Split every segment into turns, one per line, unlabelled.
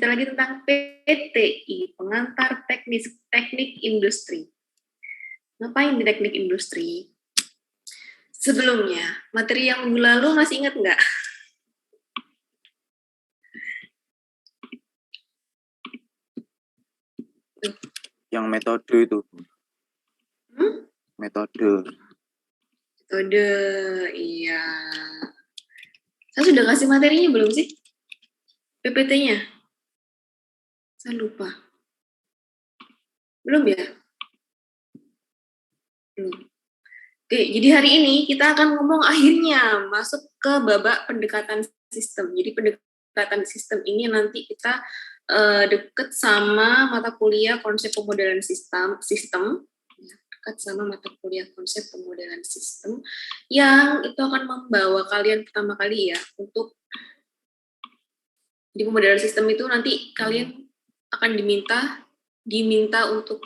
cerita lagi tentang PTI, pengantar teknik industri. Ngapain di teknik industri? Sebelumnya, materi yang minggu lalu masih ingat nggak?
Yang metode itu. Metode,
iya. Saya sudah kasih materinya belum sih? PPT-nya? Saya lupa. Belum ya? Belum. Oke, jadi hari ini kita akan ngomong akhirnya masuk ke babak pendekatan sistem. Jadi pendekatan sistem ini nanti kita deket sama mata kuliah konsep pemodelan sistem, dekat sama mata kuliah konsep pemodelan sistem yang itu akan membawa kalian pertama kali ya untuk di pemodelan sistem itu nanti kalian akan diminta untuk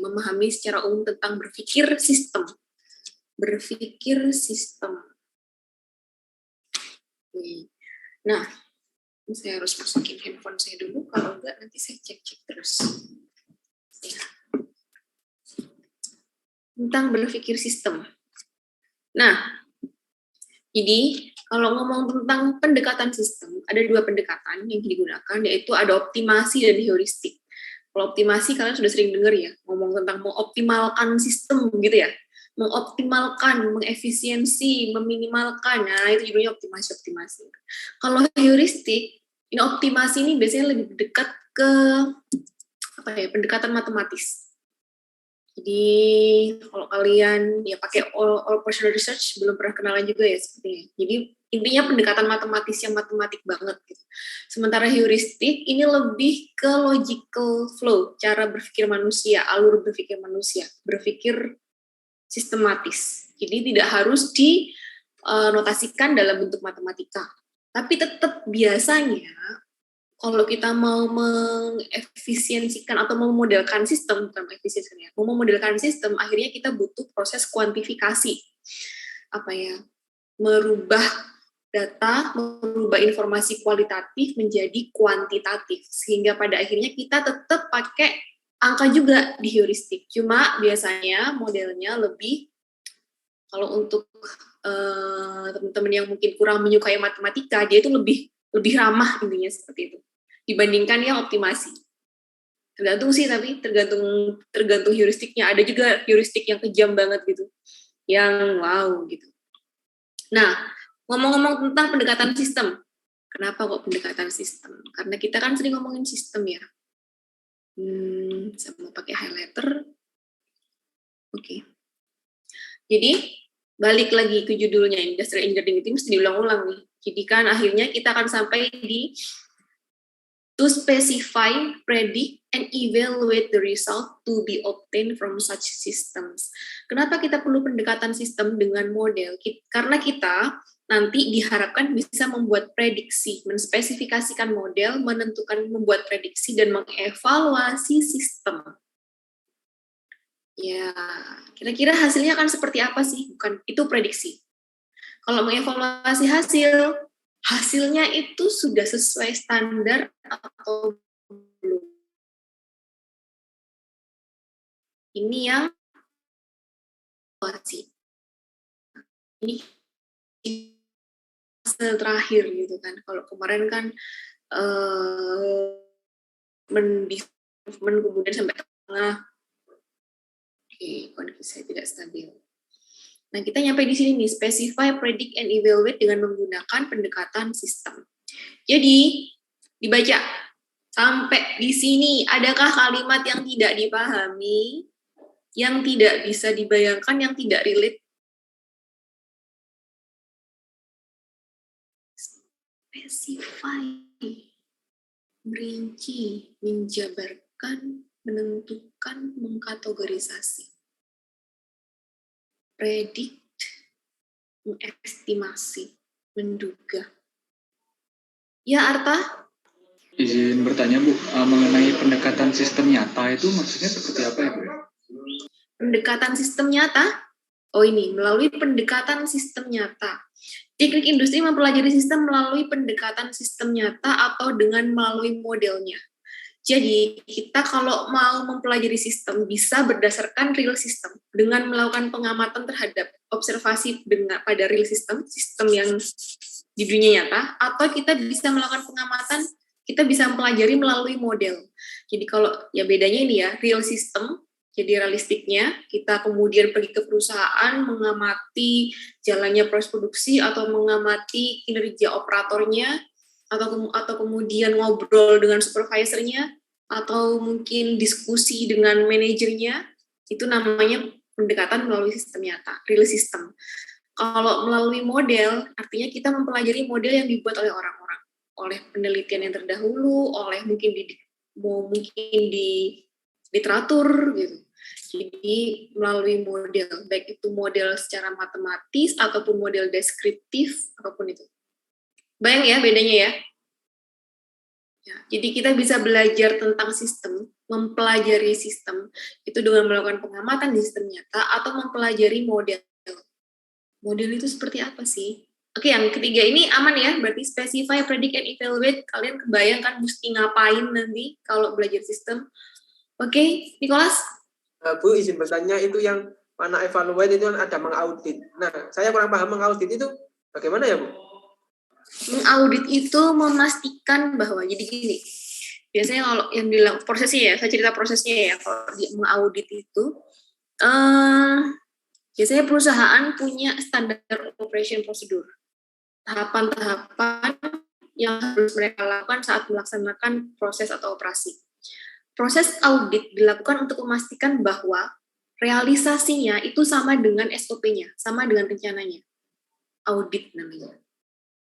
memahami secara umum tentang berpikir sistem. Nah, saya harus masukin handphone saya dulu, kalau enggak nanti saya cek terus. Ya. Tentang berpikir sistem. Nah, jadi kalau ngomong tentang pendekatan sistem, ada dua pendekatan yang digunakan, yaitu ada optimasi dan heuristik. Kalau optimasi kalian sudah sering dengar ya, ngomong tentang mengoptimalkan sistem gitu ya. Mengoptimalkan, mengefisiensi, meminimalkan. Nah, itu judulnya optimasi. Kalau heuristik, ini optimasi ini biasanya lebih dekat ke pendekatan matematis. Jadi kalau kalian ya pakai all personal research belum pernah kenalan juga ya sepertinya. Jadi intinya pendekatan matematis yang matematik banget gitu. Sementara heuristik ini lebih ke logical flow, cara berpikir manusia, alur berpikir manusia, berpikir sistematis. Jadi tidak harus dinotasikan dalam bentuk matematika. Tapi tetap biasanya kalau kita mau mengefisiensikan atau memodelkan sistem, bukan efisiensikan ya, mau memodelkan sistem, akhirnya kita butuh proses kuantifikasi. Merubah data, merubah informasi kualitatif menjadi kuantitatif. Sehingga pada akhirnya kita tetap pakai angka juga di heuristik. Cuma biasanya modelnya lebih, kalau untuk teman-teman yang mungkin kurang menyukai matematika, dia itu lebih ramah intinya seperti itu dibandingkan yang optimasi. Tergantung sih, tapi tergantung heuristiknya. Ada juga heuristik yang kejam banget gitu, yang wow gitu. Nah, ngomong-ngomong tentang pendekatan sistem, kenapa kok pendekatan sistem? Karena kita kan sering ngomongin sistem ya. Saya mau pakai highlighter. Oke. Jadi balik lagi ke judulnya, industrial engineering itu mesti diulang-ulang nih. Jadi kan akhirnya kita akan sampai di to specify, predict, and evaluate the result to be obtained from such systems. Kenapa kita perlu pendekatan sistem dengan model? Karena kita nanti diharapkan bisa membuat prediksi, menspesifikasikan model, membuat prediksi, dan mengevaluasi sistem. Ya, kira-kira hasilnya akan seperti apa sih? Bukan, itu prediksi. Kalau mengevaluasi hasilnya itu sudah sesuai standar atau belum. Ini yang evaluasi. Ini hasil terakhir gitu kan. Kalau kemarin kan kemudian sampai tengah. Oke, kondisi saya tidak stabil. Nah, kita nyampe di sini nih, specify, predict, and evaluate dengan menggunakan pendekatan sistem. Jadi, dibaca. Sampai di sini, adakah kalimat yang tidak dipahami, yang tidak bisa dibayangkan, yang tidak relate? Specify, merinci, menjabarkan, menentukan, mengkategorisasi. Predict, mengestimasi, menduga. Ya, Arta?
Izin bertanya, Bu, mengenai pendekatan sistem nyata itu maksudnya seperti apa ya, Bu?
Pendekatan sistem nyata? Oh ini, melalui pendekatan sistem nyata. Teknik industri mempelajari sistem melalui pendekatan sistem nyata atau dengan melalui modelnya. Jadi, kita kalau mau mempelajari sistem bisa berdasarkan real system dengan melakukan pengamatan terhadap observasi pada real system, sistem yang di dunia nyata, atau kita bisa melakukan pengamatan, kita bisa mempelajari melalui model. Jadi kalau ya bedanya ini ya, real system, jadi realistiknya, kita kemudian pergi ke perusahaan, mengamati jalannya proses produksi, atau mengamati kinerja operatornya, atau kemudian ngobrol dengan supervisornya, atau mungkin diskusi dengan manajernya, itu namanya pendekatan melalui sistem nyata, real system. Kalau melalui model, artinya kita mempelajari model yang dibuat oleh orang-orang, oleh penelitian yang terdahulu, oleh mungkin di literatur gitu. Jadi melalui model, baik itu model secara matematis ataupun model deskriptif, apapun itu. Bayang ya bedanya ya? Ya, jadi kita bisa belajar tentang sistem, mempelajari sistem, itu dengan melakukan pengamatan di sistem nyata, atau mempelajari model. Model itu seperti apa sih? Oke, yang ketiga ini aman ya, berarti specify, predict, and evaluate. Kalian kebayang kan mesti ngapain nanti kalau belajar sistem? Oke, Nicholas?
Bu, izin bertanya, itu yang mana evaluate itu kan ada mengaudit. Nah, saya kurang paham mengaudit itu bagaimana ya, Bu?
Mengaudit itu memastikan bahwa, jadi gini, biasanya kalau yang bilang prosesnya ya, saya cerita prosesnya ya, kalau mengaudit itu, biasanya perusahaan punya standar operation prosedur, tahapan-tahapan yang harus mereka lakukan saat melaksanakan proses atau operasi. Proses audit dilakukan untuk memastikan bahwa realisasinya itu sama dengan SOP-nya, sama dengan rencananya. Audit namanya.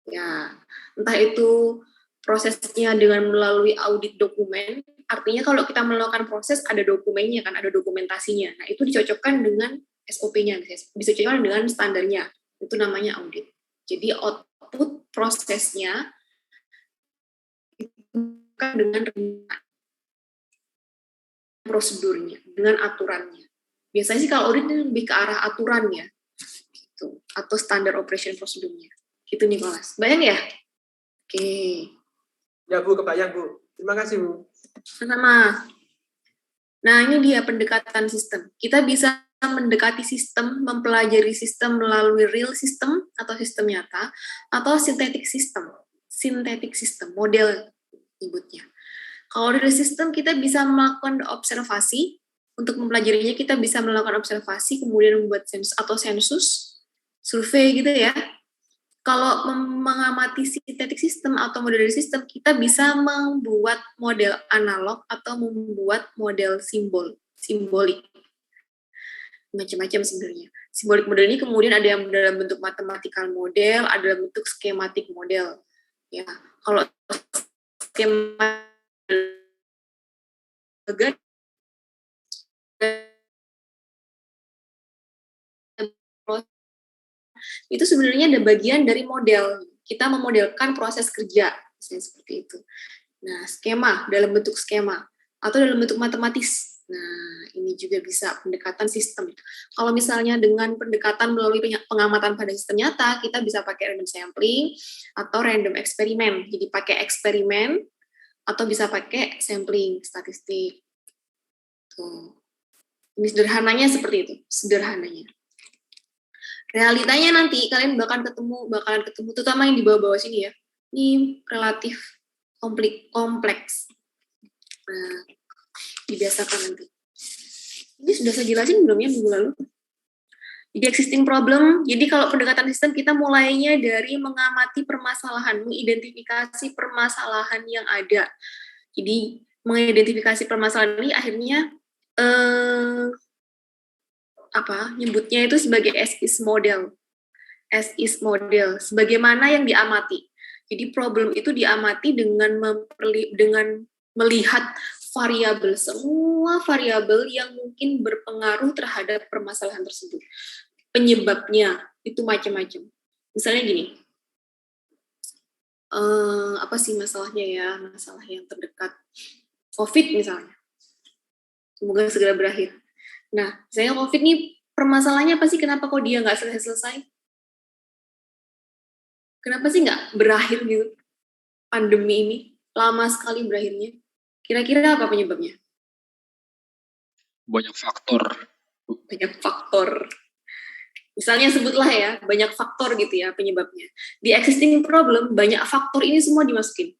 Ya, entah itu prosesnya dengan melalui audit dokumen, artinya kalau kita melakukan proses ada dokumennya kan, ada dokumentasinya. Nah, itu dicocokkan dengan SOP-nya, bisa dicocokkan dengan standarnya. Itu namanya audit. Jadi output prosesnya bukan dengan prosedurnya, dengan aturannya. Biasanya sih kalau audit lebih ke arah aturannya, gitu, atau standar operation prosedurnya. Gitu Nicholas. Bayang ya? Oke.
Ya Bu, kebayang Bu. Terima kasih Bu.
Sama. Nah ini dia pendekatan sistem. Kita bisa mendekati sistem, mempelajari sistem melalui real system atau sistem nyata, atau synthetic system. Synthetic system, model nyebutnya. Kalau real system kita bisa melakukan observasi, untuk mempelajarinya kita bisa melakukan observasi, kemudian membuat sensus, survei gitu ya. Kalau mengamati synthetic system atau model sistem, kita bisa membuat model analog atau membuat model simbolik. Macam-macam sebenarnya. Simbolik model ini kemudian ada yang dalam bentuk mathematical model, ada dalam bentuk schematic model. Ya, kalau skema itu sebenarnya ada bagian dari model. Kita memodelkan proses kerja, misalnya seperti itu. Nah, skema dalam bentuk skema atau dalam bentuk matematis. Nah, ini juga bisa pendekatan sistem. Kalau misalnya dengan pendekatan melalui pengamatan pada sistem nyata, kita bisa pakai random sampling atau random eksperimen. Jadi pakai eksperimen atau bisa pakai sampling statistik. Tuh. Ini sederhananya seperti itu, sederhananya. Realitanya nanti kalian bakalan ketemu, terutama yang di bawah-bawah sini ya. Ini relatif kompleks. Nah, dibiasakan nanti. Ini sudah saya jelasin belum ya minggu lalu? Jadi existing problem, jadi kalau pendekatan sistem kita mulainya dari mengamati permasalahan, mengidentifikasi permasalahan yang ada. Jadi mengidentifikasi permasalahan ini akhirnya nyebutnya itu sebagai as is model, sebagaimana yang diamati. Jadi problem itu diamati dengan melihat variabel, semua variabel yang mungkin berpengaruh terhadap permasalahan tersebut. Penyebabnya itu macam-macam. Misalnya gini, apa sih masalahnya ya? Masalah yang terdekat, COVID misalnya. Semoga segera berakhir. Nah, misalnya COVID nih permasalahannya apa sih? Kenapa kok dia nggak selesai-selesai? Kenapa sih nggak berakhir gitu? Pandemi ini lama sekali berakhirnya. Kira-kira apa penyebabnya?
Banyak faktor.
Banyak faktor. Misalnya sebutlah ya, banyak faktor gitu ya penyebabnya. Di existing problem, banyak faktor ini semua dimasukin.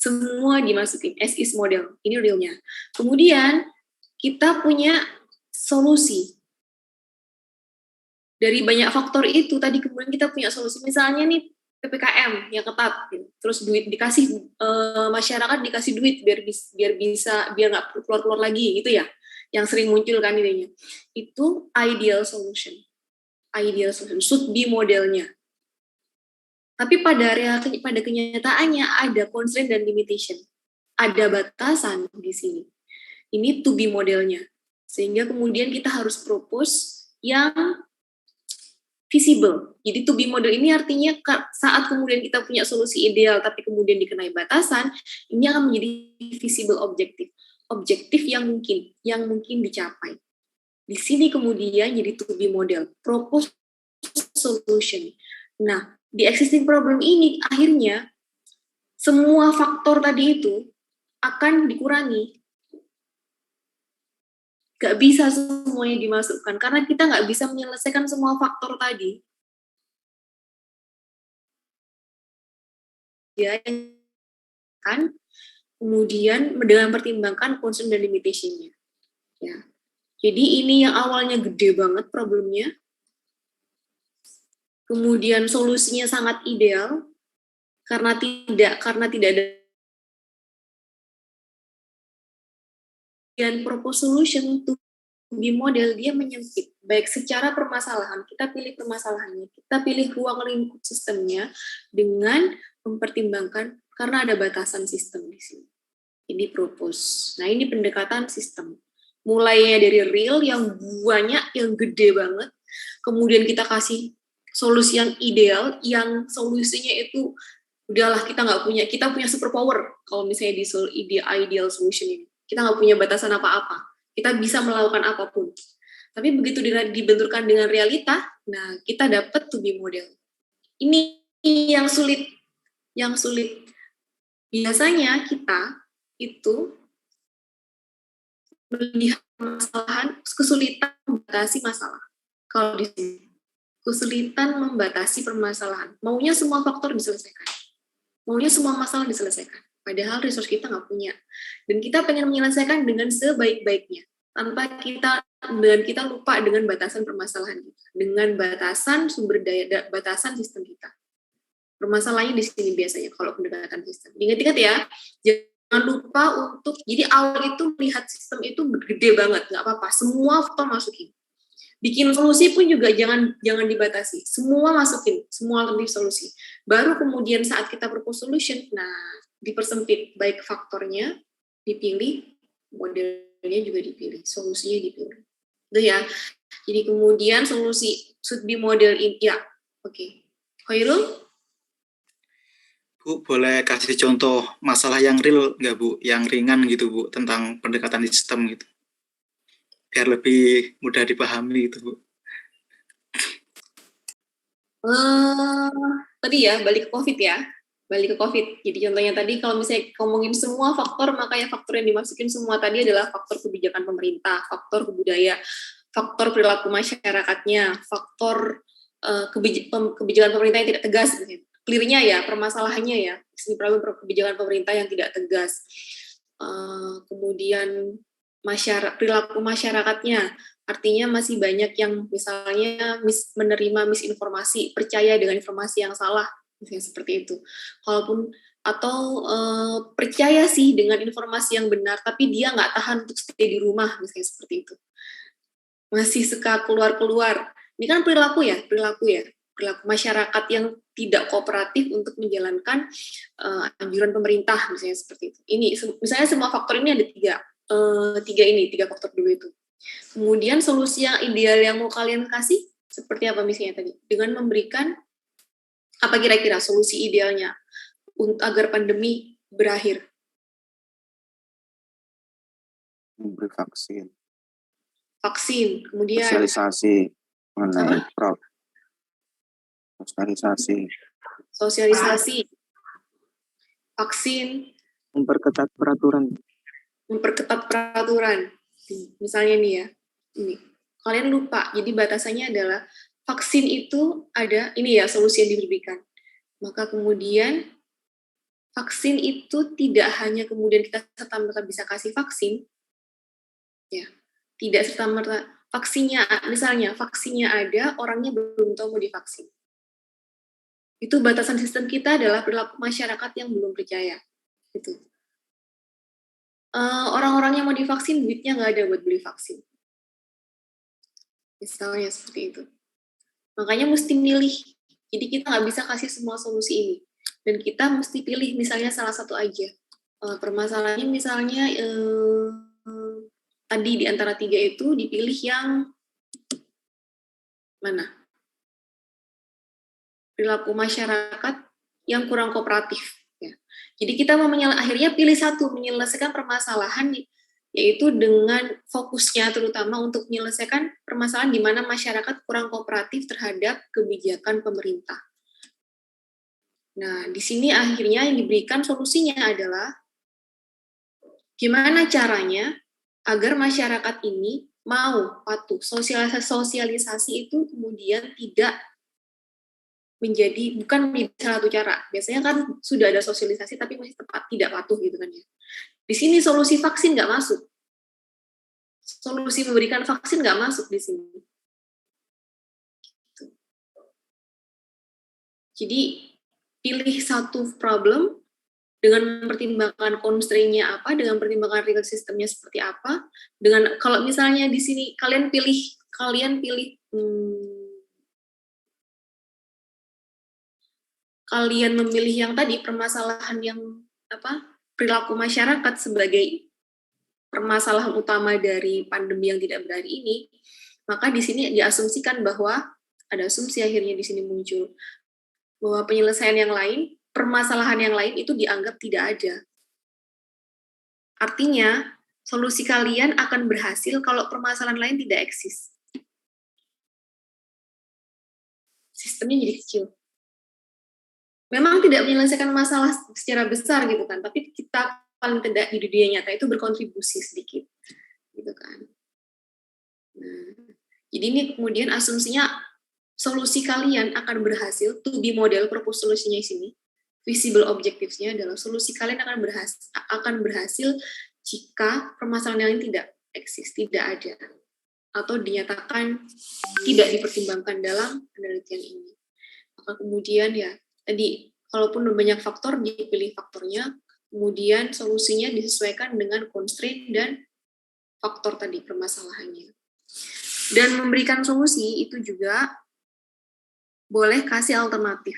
Semua dimasukin, as is model. Ini realnya. Kemudian, kita punya solusi. Dari banyak faktor itu, tadi kemudian kita punya solusi. Misalnya nih, PPKM yang ketat, gitu. Terus duit dikasih, masyarakat dikasih duit biar nggak keluar-keluar lagi, gitu ya. Yang sering muncul kan idenya. Itu ideal solution. Ideal solution, should be modelnya. Tapi pada kenyataannya ada constraint dan limitation. Ada batasan di sini. Ini to be modelnya. Sehingga kemudian kita harus propose yang visible. Jadi to be model ini artinya saat kemudian kita punya solusi ideal tapi kemudian dikenai batasan, ini akan menjadi visible objektif. Objektif yang mungkin dicapai. Di sini kemudian jadi to be model, propose solution. Nah, di existing problem ini akhirnya semua faktor tadi itu akan dikurangi. Gak bisa semuanya dimasukkan karena kita nggak bisa menyelesaikan semua faktor tadi. Ya, kan? Kemudian dengan pertimbangkan concern dan limitation-nya. Ya. Jadi ini yang awalnya gede banget problemnya, kemudian solusinya sangat ideal karena tidak ada dan propose solution to be model, dia menyempit baik secara permasalahan, kita pilih permasalahannya, kita pilih ruang lingkup sistemnya dengan mempertimbangkan karena ada batasan sistem di sini. Ini propose. Nah, ini pendekatan sistem. Mulainya dari real yang banyak, yang gede banget, kemudian kita kasih solusi yang ideal, yang solusinya itu udahlah kita punya superpower kalau misalnya di ideal solution ini. Kita nggak punya batasan apa-apa. Kita bisa melakukan apapun. Tapi begitu dibenturkan dengan realita, nah kita dapat to be model. Ini yang sulit. Yang sulit. Biasanya kita itu melihat kesulitan membatasi masalah. Kalau di sini, kesulitan membatasi permasalahan. Maunya semua faktor diselesaikan. Maunya semua masalah diselesaikan. Padahal resource kita nggak punya. Dan kita pengen menyelesaikan dengan sebaik-baiknya. Dan kita lupa dengan batasan permasalahan kita. Dengan batasan sumber daya, batasan sistem kita. Permasalahannya di sini biasanya kalau pendekatan sistem. Ingat-ingat ya, jangan lupa jadi awal itu lihat sistem itu gede banget, nggak apa-apa. Semua faktor masukin. Bikin solusi pun juga jangan dibatasi. Semua masukin, semua alternatif solusi. Baru kemudian saat kita propose solution, nah dipersempit, baik faktornya dipilih, modelnya juga dipilih, solusinya dipilih. Itu ya. Jadi kemudian solusi should be model in, ya, oke. Khairul?
Bu, boleh kasih contoh masalah yang real nggak Bu? Yang ringan gitu Bu, tentang pendekatan sistem gitu. Biar lebih mudah dipahami gitu Bu.
Tadi ya, balik ke COVID ya. Balik ke COVID. Jadi contohnya tadi kalau misalnya ngomongin semua faktor, maka ya faktor yang dimasukin semua tadi adalah faktor kebijakan pemerintah, faktor kebudayaan, faktor perilaku masyarakatnya, faktor kebijakan pemerintah yang tidak tegas. Clear-nya ya, permasalahannya ya, problem kebijakan pemerintah yang tidak tegas. Kemudian perilaku masyarakatnya, artinya masih banyak yang misalnya menerima misinformasi, percaya dengan informasi yang salah, misalnya seperti itu. Percaya sih dengan informasi yang benar, tapi dia nggak tahan untuk stay di rumah, misalnya seperti itu. Masih suka keluar-keluar. Ini kan perilaku masyarakat yang tidak kooperatif untuk menjalankan anjuran pemerintah, misalnya seperti itu. Ini misalnya semua faktor ini ada tiga faktor dulu itu. Kemudian solusi yang ideal yang mau kalian kasih seperti apa misalnya tadi? Dengan memberikan apa kira-kira solusi idealnya agar pandemi berakhir?
Memberi
Vaksin, kemudian
sosialisasi mengenai
sosialisasi, vaksin,
memperketat peraturan.
Misalnya nih ya, ini kalian lupa, jadi batasannya adalah vaksin itu ada, ini ya solusi yang diberikan. Maka kemudian vaksin itu tidak hanya kemudian kita serta-merta bisa kasih vaksin, ya, tidak serta-merta vaksinnya, misalnya vaksinnya ada, orangnya belum tahu mau divaksin. Itu batasan sistem kita adalah perilaku masyarakat yang belum percaya. Gitu. Orang-orang yang mau divaksin, duitnya nggak ada buat beli vaksin. Misalnya seperti itu. Makanya mesti milih. Jadi kita nggak bisa kasih semua solusi ini. Dan kita mesti pilih misalnya salah satu aja. Permasalahannya misalnya tadi di antara 3 itu dipilih yang mana? Perilaku masyarakat yang kurang kooperatif. Ya. Jadi kita mau akhirnya pilih satu, menyelesaikan permasalahan yaitu dengan fokusnya terutama untuk menyelesaikan permasalahan di mana masyarakat kurang kooperatif terhadap kebijakan pemerintah. Nah, di sini akhirnya yang diberikan solusinya adalah gimana caranya agar masyarakat ini mau patuh. Sosialisasi itu kemudian tidak bukan salah satu cara. Biasanya kan sudah ada sosialisasi tapi masih tidak patuh gitu kan ya. Di sini solusi vaksin nggak masuk. Solusi memberikan vaksin nggak masuk di sini. Jadi pilih satu problem dengan mempertimbangkan constraint-nya apa, dengan pertimbangan real sistemnya seperti apa, dengan kalau misalnya di sini kalian pilih kalian memilih yang tadi permasalahan yang perilaku masyarakat sebagai permasalahan utama dari pandemi yang tidak berakhir ini, maka di sini diasumsikan bahwa ada asumsi akhirnya di sini muncul bahwa penyelesaian yang lain, permasalahan yang lain itu dianggap tidak ada. Artinya solusi kalian akan berhasil kalau permasalahan lain tidak eksis. Sistemnya jadi kecil. Memang tidak menyelesaikan masalah secara besar gitu kan, tapi kita paling tidak di dunia nyata itu berkontribusi sedikit, gitu kan. Nah, jadi ini kemudian asumsinya solusi kalian akan berhasil, to be model purpose solusinya di sini, visible objectives-nya adalah solusi kalian akan berhasil jika permasalahan yang lain tidak eksis, tidak ada, atau dinyatakan tidak dipertimbangkan dalam penelitian ini. Maka kemudian ya tadi, kalaupun banyak faktor, dipilih faktornya, kemudian solusinya disesuaikan dengan constraint dan faktor tadi, permasalahannya. Dan memberikan solusi itu juga boleh kasih alternatif.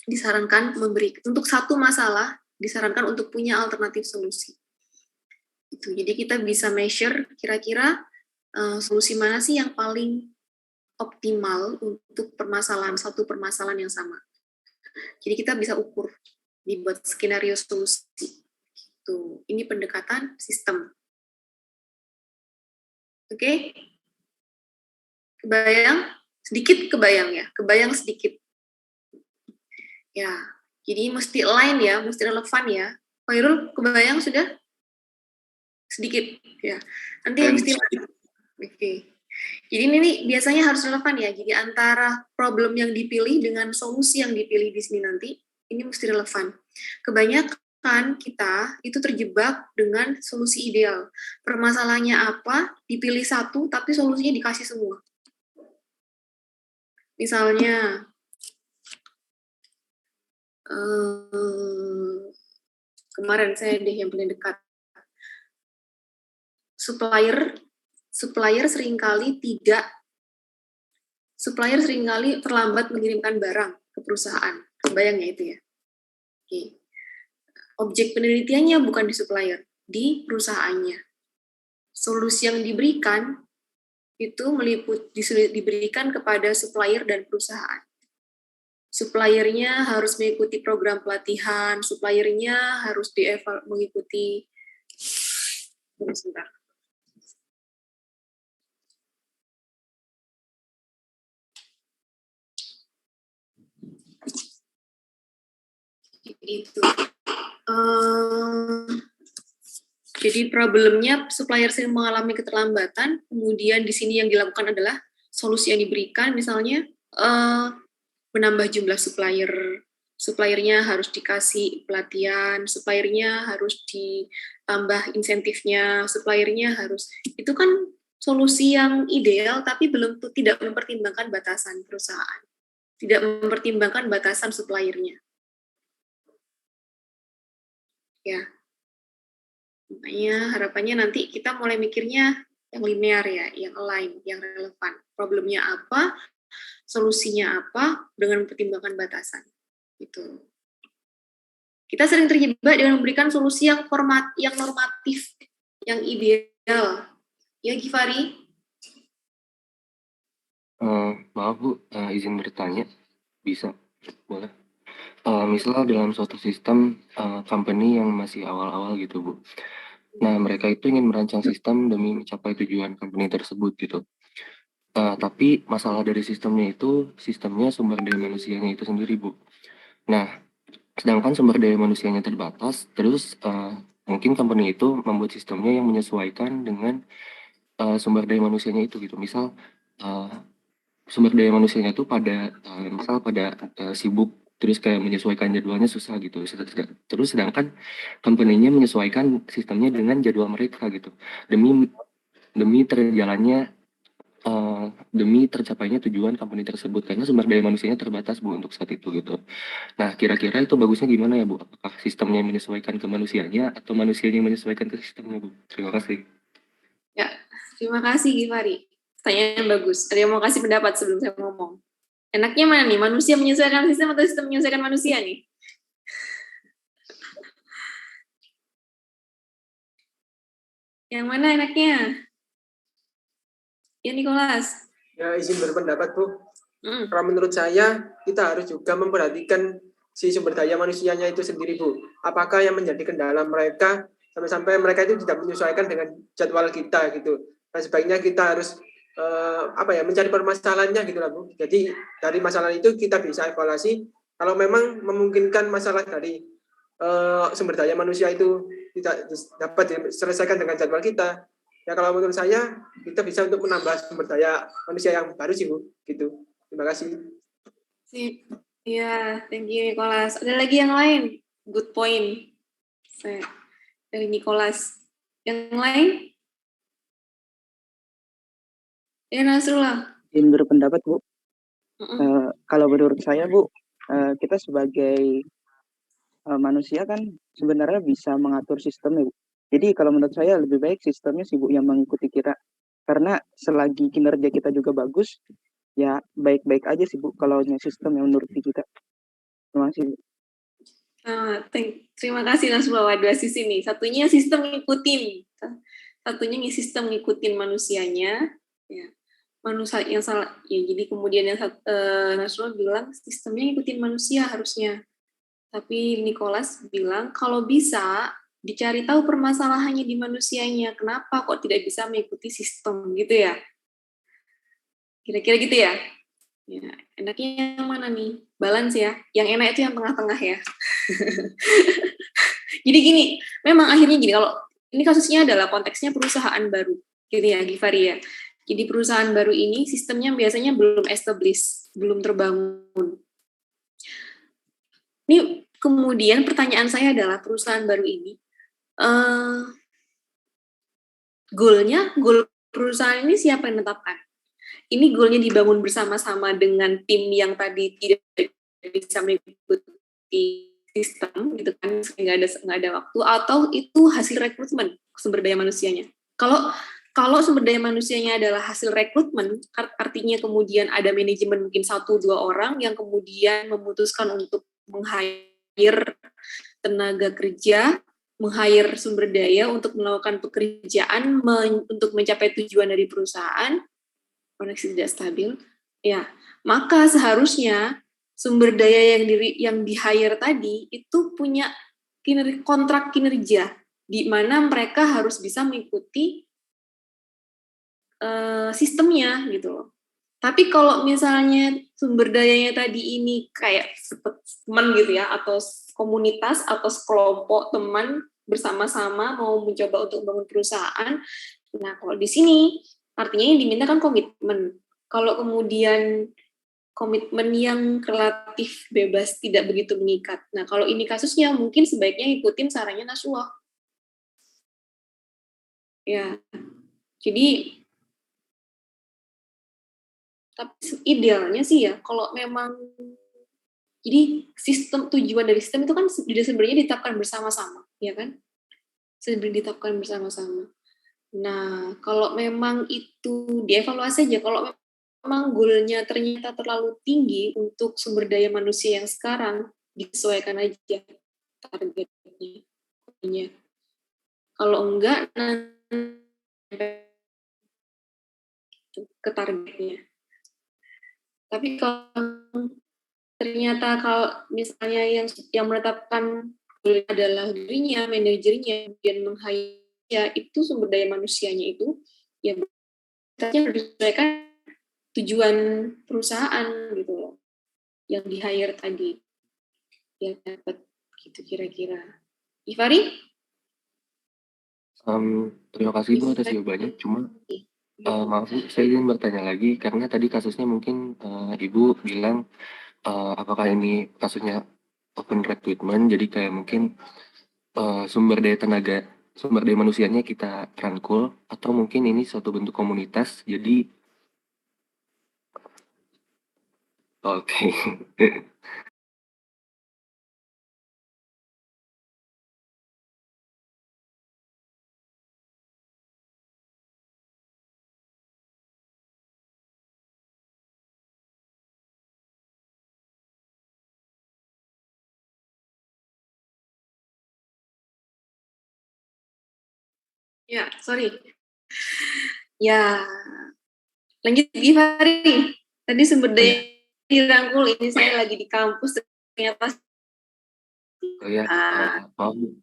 Disarankan untuk satu masalah, disarankan untuk punya alternatif solusi. Itu. Jadi kita bisa measure kira-kira solusi mana sih yang paling optimal untuk satu permasalahan yang sama. Jadi kita bisa ukur, dibuat skenario solusi. Gitu. Ini pendekatan sistem. Oke? Kebayang? Kebayang sedikit. Ya, jadi mesti align ya, mesti relevan ya. Pak Irul, kebayang sudah? Sedikit, ya. Nanti yang mesti Oke. Jadi ini biasanya harus relevan ya. Jadi antara problem yang dipilih dengan solusi yang dipilih di sini nanti, ini mesti relevan. Kebanyakan kita itu terjebak dengan solusi ideal. Permasalahannya apa, dipilih satu, tapi solusinya dikasih semua. Misalnya, kemarin saya yang paling dekat. Supplier seringkali terlambat mengirimkan barang ke perusahaan. Kebayang ya itu ya. Oke. Objek penelitiannya bukan di supplier, di perusahaannya. Solusi yang diberikan itu diberikan kepada supplier dan perusahaan. Suppliernya harus mengikuti program pelatihan, suppliernya harus mengikuti sebentar. Itu. Jadi problemnya supplier sering mengalami keterlambatan, kemudian di sini yang dilakukan adalah solusi yang diberikan, misalnya menambah jumlah suppliernya harus dikasih pelatihan, suppliernya harus ditambah insentifnya, suppliernya harus, itu kan solusi yang ideal, tapi tidak mempertimbangkan batasan perusahaan, tidak mempertimbangkan batasan suppliernya. Ya, makanya harapannya nanti kita mulai mikirnya yang linear ya, yang align, yang relevan. Problemnya apa, solusinya apa, dengan mempertimbangkan batasan. Gitu. Kita sering terjebak dengan memberikan solusi yang normatif, yang ideal. Ya, Givari?
Maaf Bu, izin bertanya, bisa? Boleh? Misalnya dalam suatu sistem company yang masih awal-awal gitu Bu. Nah, mereka itu ingin merancang sistem demi mencapai tujuan company tersebut gitu. Tapi masalah dari sistemnya sumber daya manusianya itu sendiri Bu. Nah, sedangkan sumber daya manusianya terbatas, terus mungkin company itu membuat sistemnya yang menyesuaikan dengan sumber daya manusianya itu gitu. Misal sumber daya manusianya itu pada sibuk, terus kayak menyesuaikan jadwalnya susah gitu. Terus sedangkan company-nya menyesuaikan sistemnya dengan jadwal mereka gitu. Demi tercapainya tujuan company tersebut, karena sumber daya manusianya terbatas Bu untuk saat itu gitu. Nah, kira-kira itu bagusnya gimana ya Bu? Apakah sistemnya yang menyesuaikan ke manusianya atau manusianya yang menyesuaikan ke sistemnya Bu? Terima kasih.
Ya, terima kasih Givari. Pertanyaan yang bagus. Ada yang mau kasih pendapat sebelum saya ngomong? Enaknya mana nih? Manusia menyesuaikan sistem atau sistem menyesuaikan manusia nih? Yang mana enaknya? Ya, Nicholas.
Ya, izin berpendapat, Bu. Kalau menurut saya, kita harus juga memperhatikan si sumber daya manusianya itu sendiri, Bu. Apakah yang menjadi kendala mereka, sampai-sampai mereka itu tidak menyesuaikan dengan jadwal kita, gitu. Nah, sebaiknya kita harus mencari permasalahannya, gitu lah, Bu. Jadi, dari masalah itu kita bisa evaluasi. Kalau memang memungkinkan masalah dari sumber daya manusia itu tidak dapat diselesaikan dengan jadwal kita, ya kalau menurut saya kita bisa untuk menambah sumber daya manusia yang baru sih Bu, gitu. Terima kasih.
Iya, thank you Nicholas. Ada lagi yang lain? Good point. Dari Nicholas. Yang lain? Ya, Nasrullah.
Ingin berpendapat Bu. Kalau menurut saya Bu, kita sebagai manusia kan sebenarnya bisa mengatur sistemnya Bu. Jadi kalau menurut saya lebih baik sistemnya sih Bu yang mengikuti kita. Karena selagi kinerja kita juga bagus, ya baik-baik aja sih Bu kalau sistem yang menuruti kita. Terima kasih Bu.
Terima kasih Nasrullah. Dua sisi nih. Satunya sistem ngikutin. Satunya sistem ngikutin manusianya. Ya. Manusia yang salah. Ya, jadi kemudian yang Nasrullah bilang sistemnya ngikutin manusia harusnya. Tapi Nicholas bilang kalau bisa dicari tahu permasalahannya di manusianya. Kenapa kok tidak bisa mengikuti sistem gitu ya? Kira-kira gitu ya? Ya, enaknya yang mana nih? Balance ya. Yang enak itu yang tengah-tengah ya. Jadi gini, memang akhirnya gini, kalau ini kasusnya adalah konteksnya perusahaan baru. Gitu ya, Givari ya. Jadi perusahaan baru ini sistemnya biasanya belum established, belum terbangun. Ini kemudian pertanyaan saya adalah perusahaan baru ini, goal perusahaan ini siapa yang menetapkan? Ini goalnya dibangun bersama-sama dengan tim yang tadi tidak bisa mengikuti sistem, gitu kan, nggak ada waktu, atau itu hasil rekrutmen sumber daya manusianya. Kalau sumber daya manusianya adalah hasil rekrutmen, artinya kemudian ada manajemen mungkin 1-2 orang yang kemudian memutuskan untuk meng-hire tenaga kerja, meng-hire sumber daya untuk melakukan pekerjaan untuk mencapai tujuan dari perusahaan, koneksi tidak stabil, ya, maka seharusnya sumber daya yang di-hire tadi itu punya kontrak kinerja, di mana mereka harus bisa mengikuti sistemnya gitu loh. Tapi kalau misalnya sumber dayanya tadi ini kayak teman gitu ya, atau komunitas atau sekelompok teman bersama-sama mau mencoba untuk membangun perusahaan. Nah, kalau di sini artinya yang diminta kan komitmen. Kalau kemudian komitmen yang relatif bebas, tidak begitu mengikat. Nah, kalau ini kasusnya mungkin sebaiknya ikutin sarannya Nasuha. Ya, jadi tapi idealnya sih ya, kalau memang jadi tujuan dari sistem itu kan sebenarnya ditetapkan bersama-sama, ya kan? Sebenarnya ditetapkan bersama-sama. Nah, kalau memang itu dievaluasi aja, kalau memang goalnya ternyata terlalu tinggi untuk sumber daya manusia yang sekarang, disesuaikan aja targetnya. Kalau enggak, nanti ke targetnya. Tapi kalau ternyata kalau misalnya yang menetapkan adalah dirinya, manajernya, dan meng-hire itu sumber daya manusianya itu, ya harus disesuaikan tujuan perusahaan gitu loh, yang di-hire tadi. Ya dapat gitu kira-kira. Ifari?
Terima kasih Bu atas jawabannya. Cuma maaf Bu, saya ingin bertanya lagi karena tadi kasusnya mungkin Ibu bilang apakah ini kasusnya open recruitment, jadi kayak mungkin sumber daya manusianya kita rangkul, atau mungkin ini suatu bentuk komunitas, jadi oke.
Ya, sorry. Ya, lanjut Ifari. Tadi sumber daya dirangkul, ini saya lagi di kampus ternyata.
Oh ya, maaf Bu.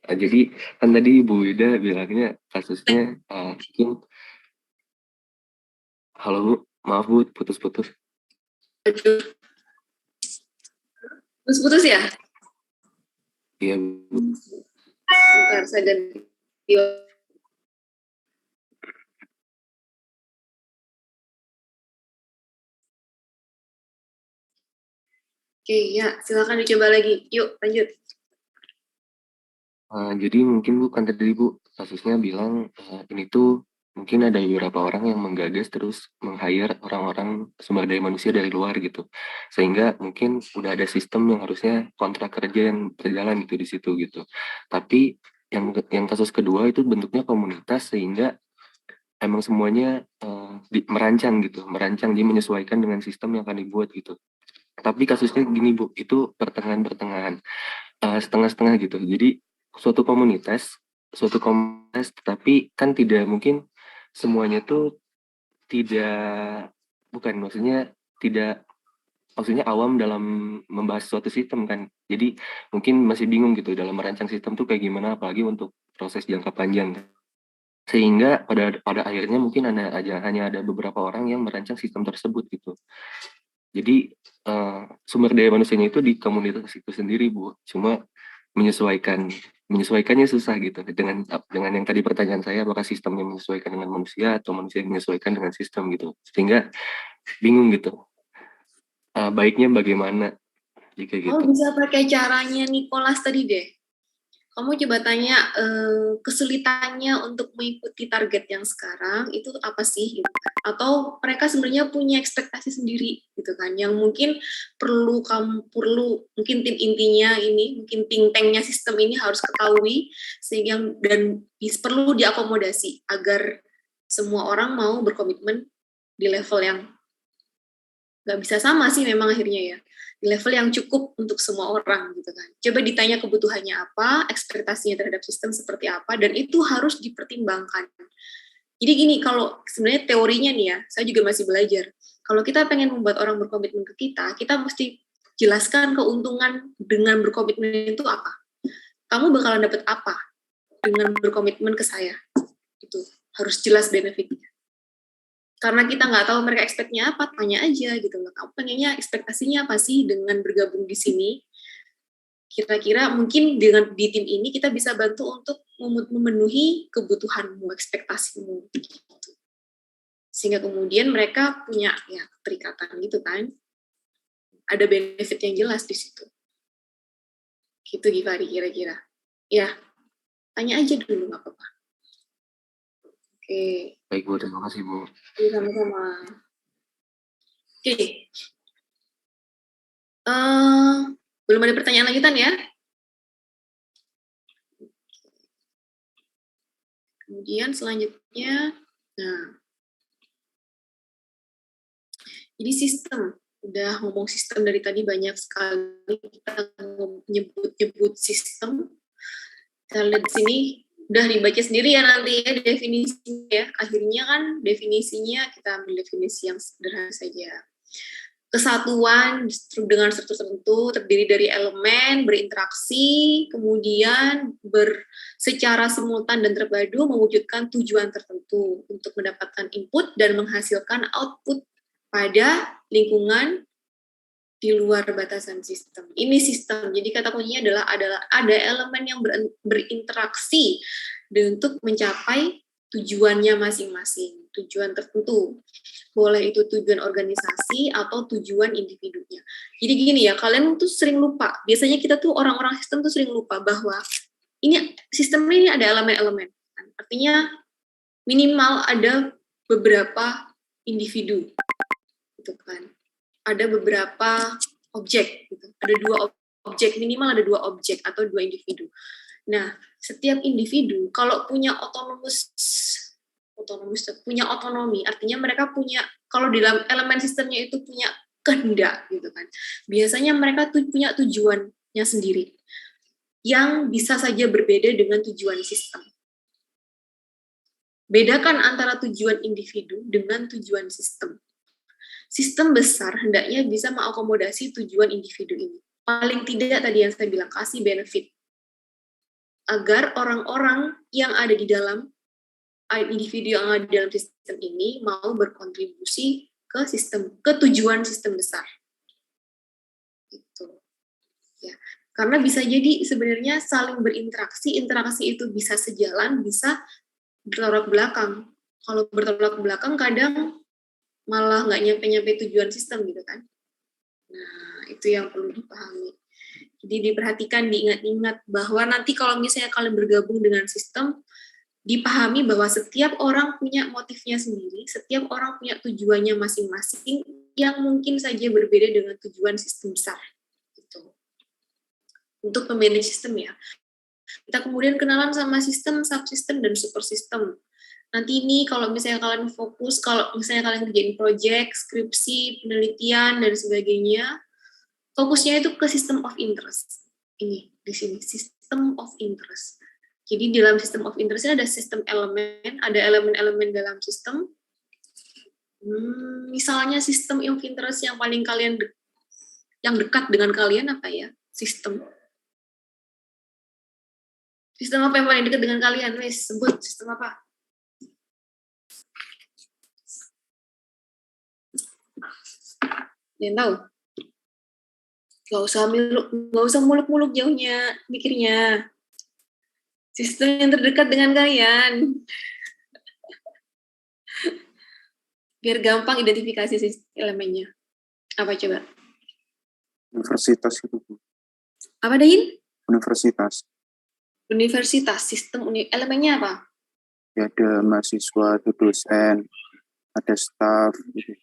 Jadi kan tadi Bu Ida bilangnya kasusnya mungkin, halo Bu, maaf Bu, putus-putus.
Putus-putus ya?
Iya Bu.
Bentar, saya ganti. Oke, ya, silakan dicoba lagi. Yuk, lanjut.
Jadi mungkin Bu, kan tadi Bu kasusnya bilang ini tuh mungkin ada beberapa orang yang menggagas terus meng-hire orang-orang sumber daya manusia dari luar gitu. Sehingga mungkin udah ada sistem yang harusnya kontrak kerja yang berjalan gitu di situ gitu. Tapi yang kasus kedua itu bentuknya komunitas, sehingga emang semuanya merancang gitu, dia menyesuaikan dengan sistem yang akan dibuat gitu. Tapi kasusnya gini Bu, itu pertengahan-pertengahan, setengah-setengah gitu. Jadi suatu komunitas, tetapi kan tidak mungkin semuanya tuh maksudnya awam dalam membahas suatu sistem kan. Jadi mungkin masih bingung gitu dalam merancang sistem tuh kayak gimana, apalagi untuk proses jangka panjang. Sehingga pada akhirnya mungkin hanya ada beberapa orang yang merancang sistem tersebut gitu. Jadi sumber daya manusianya itu di komunitas itu sendiri Bu. Cuma menyesuaikannya susah gitu. Dengan yang tadi pertanyaan saya, apakah sistemnya menyesuaikan dengan manusia atau manusia menyesuaikan dengan sistem gitu. Sehingga bingung gitu. Baiknya bagaimana jika gitu?
Oh, bisa pakai caranya Nicholas tadi deh. Kamu coba tanya kesulitannya untuk mengikuti target yang sekarang itu apa sih? Gitu. Atau mereka sebenarnya punya ekspektasi sendiri gitu kan, yang mungkin perlu mungkin tim intinya ini, mungkin think tanknya sistem ini harus ketahui sehingga dan perlu diakomodasi agar semua orang mau berkomitmen di level yang nggak bisa sama sih memang akhirnya ya, di level yang cukup untuk semua orang gitu kan. Coba ditanya kebutuhannya apa, ekspektasinya terhadap sistem seperti apa, dan itu harus dipertimbangkan. Jadi gini, kalau sebenarnya teorinya nih ya, saya juga masih belajar. Kalau kita pengen membuat orang berkomitmen ke kita mesti jelaskan keuntungan dengan berkomitmen itu apa. Kamu bakalan dapat apa dengan berkomitmen ke saya? Itu harus jelas benefitnya. Karena kita nggak tahu mereka expect-nya apa, tanya aja gitu loh. Kamu pengennya ekspektasinya apa sih dengan bergabung di sini? Kira-kira mungkin dengan di tim ini kita bisa bantu untuk memenuhi kebutuhanmu, ekspektasimu. Gitu. Sehingga kemudian mereka punya ya keterikatan gitu kan. Ada benefit yang jelas di situ. Gitu Givari kira-kira. Ya, tanya aja dulu nggak apa-apa. Oke.
Baik Bu, terima kasih Bu.
Sama-sama. Oke. Belum ada pertanyaan lanjutan ya? Kemudian selanjutnya, nah, jadi sistem. Udah ngomong sistem dari tadi banyak sekali kita nyebut sistem. Kita lihat di sini udah dibaca sendiri ya nanti ya definisinya ya. Akhirnya kan definisinya kita ambil definisi yang sederhana saja. Kesatuan dengan struktur tertentu terdiri dari elemen berinteraksi, kemudian secara simultan dan terpadu mewujudkan tujuan tertentu untuk mendapatkan input dan menghasilkan output pada lingkungan di luar batasan sistem. Ini sistem. Jadi kata kuncinya adalah ada elemen yang berinteraksi untuk mencapai tujuannya masing-masing, tujuan tertentu. Boleh itu tujuan organisasi atau tujuan individunya. Jadi gini ya, kalian tuh sering lupa. Biasanya kita tuh orang-orang sistem tuh sering lupa bahwa ini sistem ini ada elemen-elemen. Artinya minimal ada beberapa individu. Gitu kan. Ada beberapa objek gitu. Ada 2 objek, minimal ada 2 objek atau 2 individu. Nah, setiap individu kalau punya punya otonomi, artinya mereka punya, kalau di dalam elemen sistemnya itu punya kehendak gitu kan. Biasanya mereka tuh punya tujuannya sendiri yang bisa saja berbeda dengan tujuan sistem. Bedakan antara tujuan individu dengan tujuan sistem. Sistem besar hendaknya bisa mengakomodasi tujuan individu ini. Paling tidak tadi yang saya bilang, kasih benefit. Agar orang-orang yang ada di dalam, individu yang ada di dalam sistem ini mau berkontribusi ke tujuan sistem besar. Gitu. Ya. Karena bisa jadi sebenarnya saling berinteraksi, interaksi itu bisa sejalan, bisa bertolak belakang. Kalau bertolak belakang kadang malah nggak nyampe-nyampe tujuan sistem gitu kan. Nah, itu yang perlu dipahami. Jadi diperhatikan, diingat-ingat bahwa nanti kalau misalnya kalian bergabung dengan sistem, dipahami bahwa setiap orang punya motifnya sendiri, setiap orang punya tujuannya masing-masing yang mungkin saja berbeda dengan tujuan sistem besar. Gitu. Untuk memanage sistem ya. Kita kemudian kenalan sama sistem, subsistem, dan supersistem. Nanti ini kalau misalnya kalian fokus, kalau misalnya kalian kerjain project, skripsi, penelitian, dan sebagainya, fokusnya itu ke system of interest. Ini, di sini, system of interest. Jadi dalam system of interest ada sistem elemen, ada elemen-elemen dalam sistem. Misalnya sistem of interest yang paling kalian yang dekat dengan kalian apa ya? Sistem apa yang paling dekat dengan kalian? Wes, sebut sistem apa? Yang tahu? Gak usah muluk-muluk jauhnya mikirnya. Sistem yang terdekat dengan kalian. Biar gampang identifikasi elemennya. Apa coba?
Universitas itu.
Apa Dain?
Universitas.
Universitas, sistem elemennya apa?
Ya, ada mahasiswa, ada dosen, ada staf. Gitu.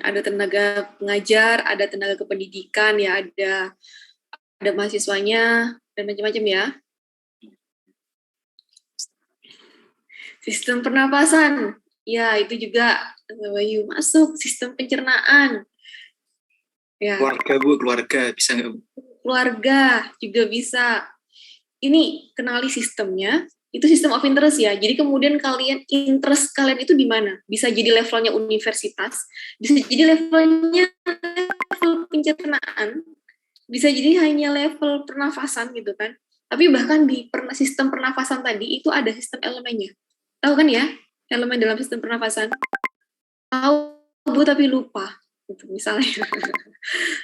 Ada tenaga pengajar, ada tenaga kependidikan, ya ada mahasiswanya dan macam-macam ya. Sistem pernapasan, ya itu juga Bayu masuk. Sistem pencernaan, ya.
Keluarga Bu, keluarga bisa nggak Bu?
Keluarga juga bisa. Ini kenali sistemnya. Itu sistem of interest ya. Jadi kemudian interest kalian itu di mana? Bisa jadi levelnya universitas, bisa jadi level pencernaan, bisa jadi hanya level pernafasan gitu kan. Tapi bahkan di sistem pernafasan tadi itu ada sistem elemennya. Tahu kan ya? elemen dalam sistem pernafasan? Tahu Bu tapi lupa. Gitu, misalnya.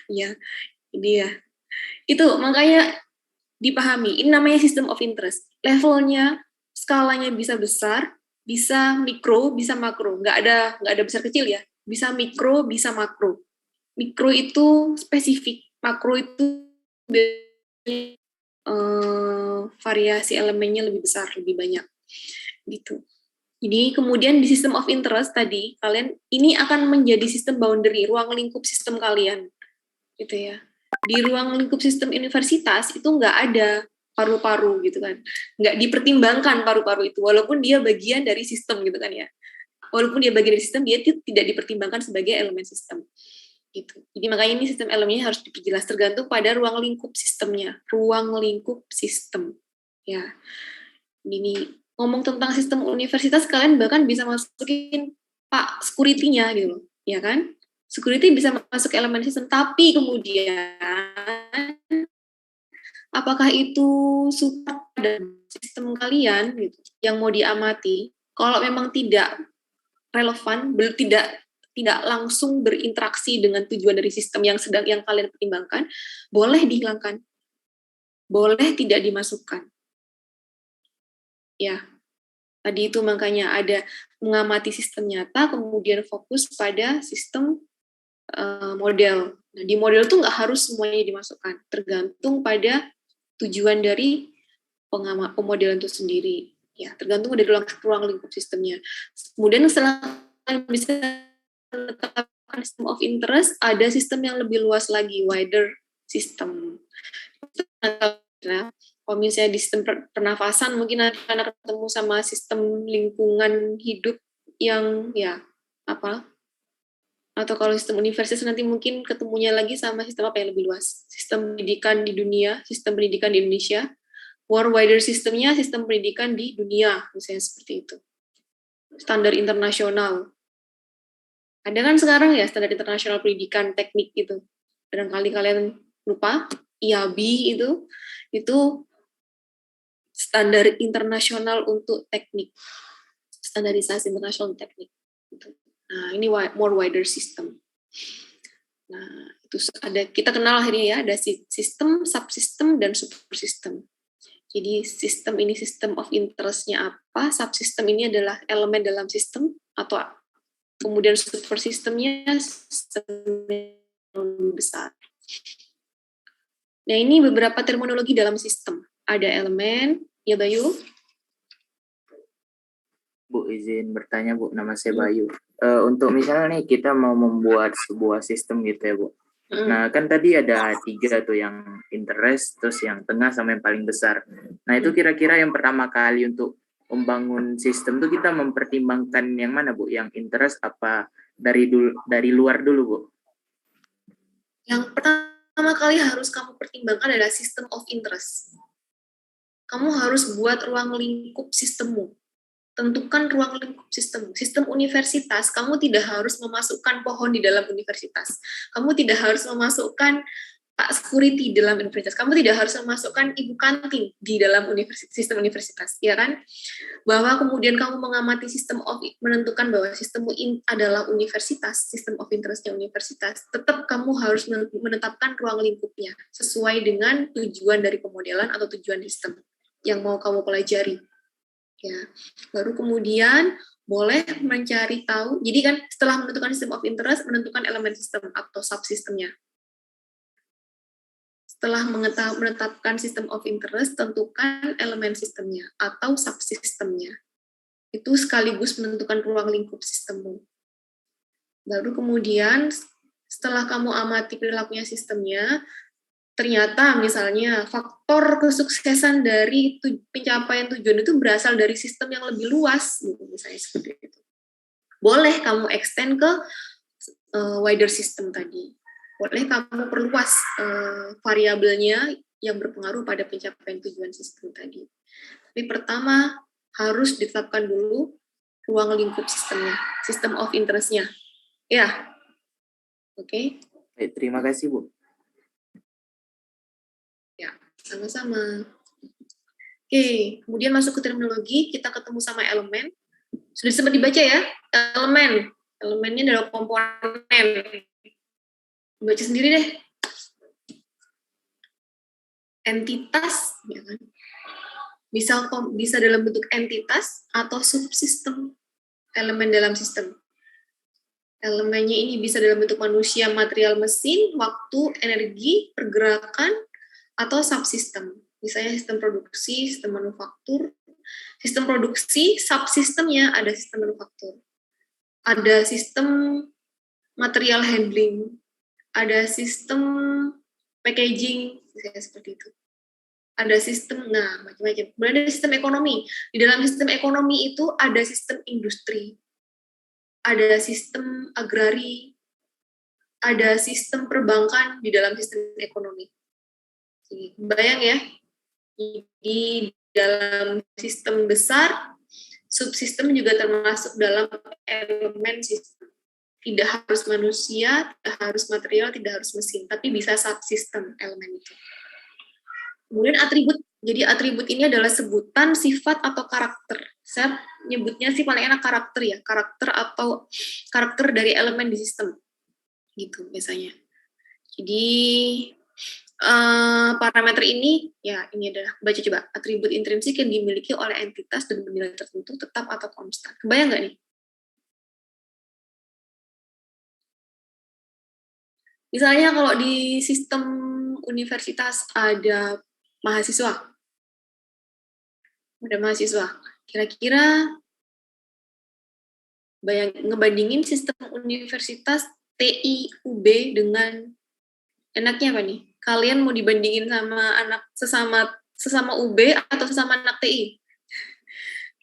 Ya, ini ya. Itu makanya dipahami. Ini namanya system of interest. Levelnya, skalanya bisa besar, bisa mikro, bisa makro. Nggak ada besar kecil ya. Bisa mikro, bisa makro. Mikro itu spesifik, makro itu variasi elemennya lebih besar, lebih banyak. Gitu. Jadi kemudian di system of interest tadi, kalian ini akan menjadi sistem boundary, ruang lingkup sistem kalian. Gitu ya. Di ruang lingkup sistem universitas itu nggak ada paru-paru gitu kan, nggak dipertimbangkan paru-paru itu, walaupun dia bagian dari sistem gitu kan ya, walaupun dia bagian dari sistem, dia tidak dipertimbangkan sebagai elemen sistem gitu. Jadi makanya ini sistem elemennya harus diperjelas tergantung pada ruang lingkup sistemnya, ruang lingkup sistem ya. Ini ngomong tentang sistem universitas, kalian bahkan bisa masukin Pak security-nya gitu loh, ya kan? Security bisa masuk elemen sistem, tapi kemudian apakah itu support pada sistem kalian gitu, yang mau diamati? Kalau memang tidak relevan, tidak langsung berinteraksi dengan tujuan dari sistem yang kalian pertimbangkan, boleh dihilangkan, boleh tidak dimasukkan. Ya, tadi itu makanya ada mengamati sistem nyata, kemudian fokus pada sistem model. Nah, di model tuh nggak harus semuanya dimasukkan, tergantung pada tujuan dari pemodelan itu sendiri. Ya, tergantung dari ruang lingkup sistemnya. Kemudian setelah bisa menetapkan system of interest, ada sistem yang lebih luas lagi, wider system. Nah, kalau misalnya di sistem pernafasan, mungkin akan ketemu sama sistem lingkungan hidup yang ya apa? Atau kalau sistem universitas nanti mungkin ketemunya lagi sama sistem apa yang lebih luas, sistem pendidikan di dunia, sistem pendidikan di Indonesia, more wider sistemnya sistem pendidikan di dunia, misalnya seperti itu, standar internasional. Ada kan sekarang ya standar internasional pendidikan teknik gitu, barangkali kalian lupa, IAB itu standar internasional untuk teknik, standarisasi internasional teknik gitu. Nah, ini more wider system. Nah, itu ada, kita kenal akhirnya ya, ada sistem, subsistem, dan supersystem. Jadi sistem ini sistem of interest-nya apa, subsystem ini adalah elemen dalam sistem, atau kemudian supersystemnya sistem yang lebih besar. Nah, ini beberapa terminologi dalam sistem. Ada elemen, ya Bayu?
Bu, izin bertanya Bu, nama saya Bayu. Untuk misalnya nih kita mau membuat sebuah sistem gitu ya Bu. Nah kan tadi ada 3 tuh, yang interest, terus yang tengah, sama yang paling besar. Nah itu kira-kira yang pertama kali untuk membangun sistem tuh kita mempertimbangkan yang mana Bu? Yang interest apa dari luar dulu Bu?
Yang pertama kali harus kamu pertimbangkan adalah system of interest. Kamu harus buat ruang lingkup sistemmu. Tentukan ruang lingkup sistem. Sistem universitas, kamu tidak harus memasukkan pohon di dalam universitas. Kamu tidak harus memasukkan Pak Security di dalam universitas. Kamu tidak harus memasukkan ibu kantin di dalam sistem universitas, ya kan? Bahwa kemudian kamu mengamati sistem of, menentukan bahwa sistemmu adalah universitas, sistem of interest-nya universitas, tetap kamu harus menetapkan ruang lingkupnya sesuai dengan tujuan dari pemodelan atau tujuan sistem yang mau kamu pelajari. Ya, baru kemudian boleh mencari tahu. Jadi kan setelah menentukan system of interest, menentukan elemen sistem atau subsistemnya. Setelah menetapkan system of interest, tentukan elemen sistemnya atau subsistemnya. Itu sekaligus menentukan ruang lingkup sistemmu. Baru kemudian setelah kamu amati perilakunya sistemnya, ternyata misalnya faktor kesuksesan dari pencapaian tujuan itu berasal dari sistem yang lebih luas, gitu, misalnya seperti itu. Boleh kamu extend ke wider system tadi. Boleh kamu perluas variabelnya yang berpengaruh pada pencapaian tujuan sistem tadi. Tapi pertama harus ditetapkan dulu ruang lingkup sistemnya, system of interest-nya. Ya, oke.
Terima kasih Bu.
Ya, sama-sama. Oke, kemudian masuk ke terminologi, kita ketemu sama elemen. Sudah sempat dibaca ya? Elemennya adalah komponen. Baca sendiri deh. Entitas, ya kan? Bisa dalam bentuk entitas atau subsistem elemen dalam sistem. Elemennya ini bisa dalam bentuk manusia, material, mesin, waktu, energi, pergerakan, atau subsistem. Misalnya sistem produksi, sistem manufaktur. Sistem produksi, subsistemnya ada sistem manufaktur. Ada sistem material handling. Ada sistem packaging, misalnya seperti itu. Ada sistem, macam-macam. Kemudian ada sistem ekonomi. Di dalam sistem ekonomi itu ada sistem industri. Ada sistem agrari, ada sistem perbankan di dalam sistem ekonomi. Jadi, bayang ya, di dalam sistem besar, subsistem juga termasuk dalam elemen sistem. Tidak harus manusia, tidak harus material, tidak harus mesin, tapi bisa subsistem elemen itu. Kemudian atribut. Jadi atribut ini adalah sebutan, sifat, atau karakter. Saya nyebutnya sih paling enak karakter ya, karakter dari elemen di sistem, gitu biasanya. Jadi parameter ini, ya ini adalah, baca coba, atribut intrinsik yang dimiliki oleh entitas dan bernilai tertentu tetap atau konstan. Kebayang nggak nih? Misalnya kalau di sistem universitas ada mahasiswa, kira-kira ngebandingin sistem universitas TI UB dengan enaknya apa nih? Kalian mau dibandingin sama anak sesama UB atau sesama anak TI?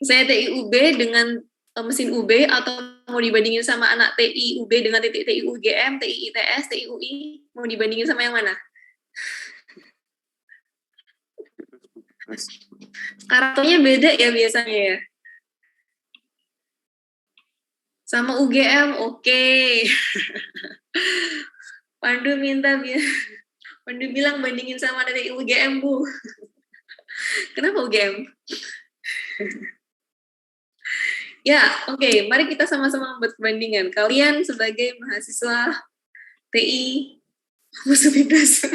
Saya TI UB dengan mesin UB, atau mau dibandingin sama anak TI UB dengan TI UGM, TI ITS, TI UI, mau dibandingin sama yang mana? Karakternya beda ya biasanya ya. Sama UGM, oke. Pandu bilang bandingin sama dari UGM, Bu. Kenapa UGM? Ya, oke. Mari kita sama-sama membuat perbandingan. Kalian sebagai mahasiswa TI, masuk Bibnas.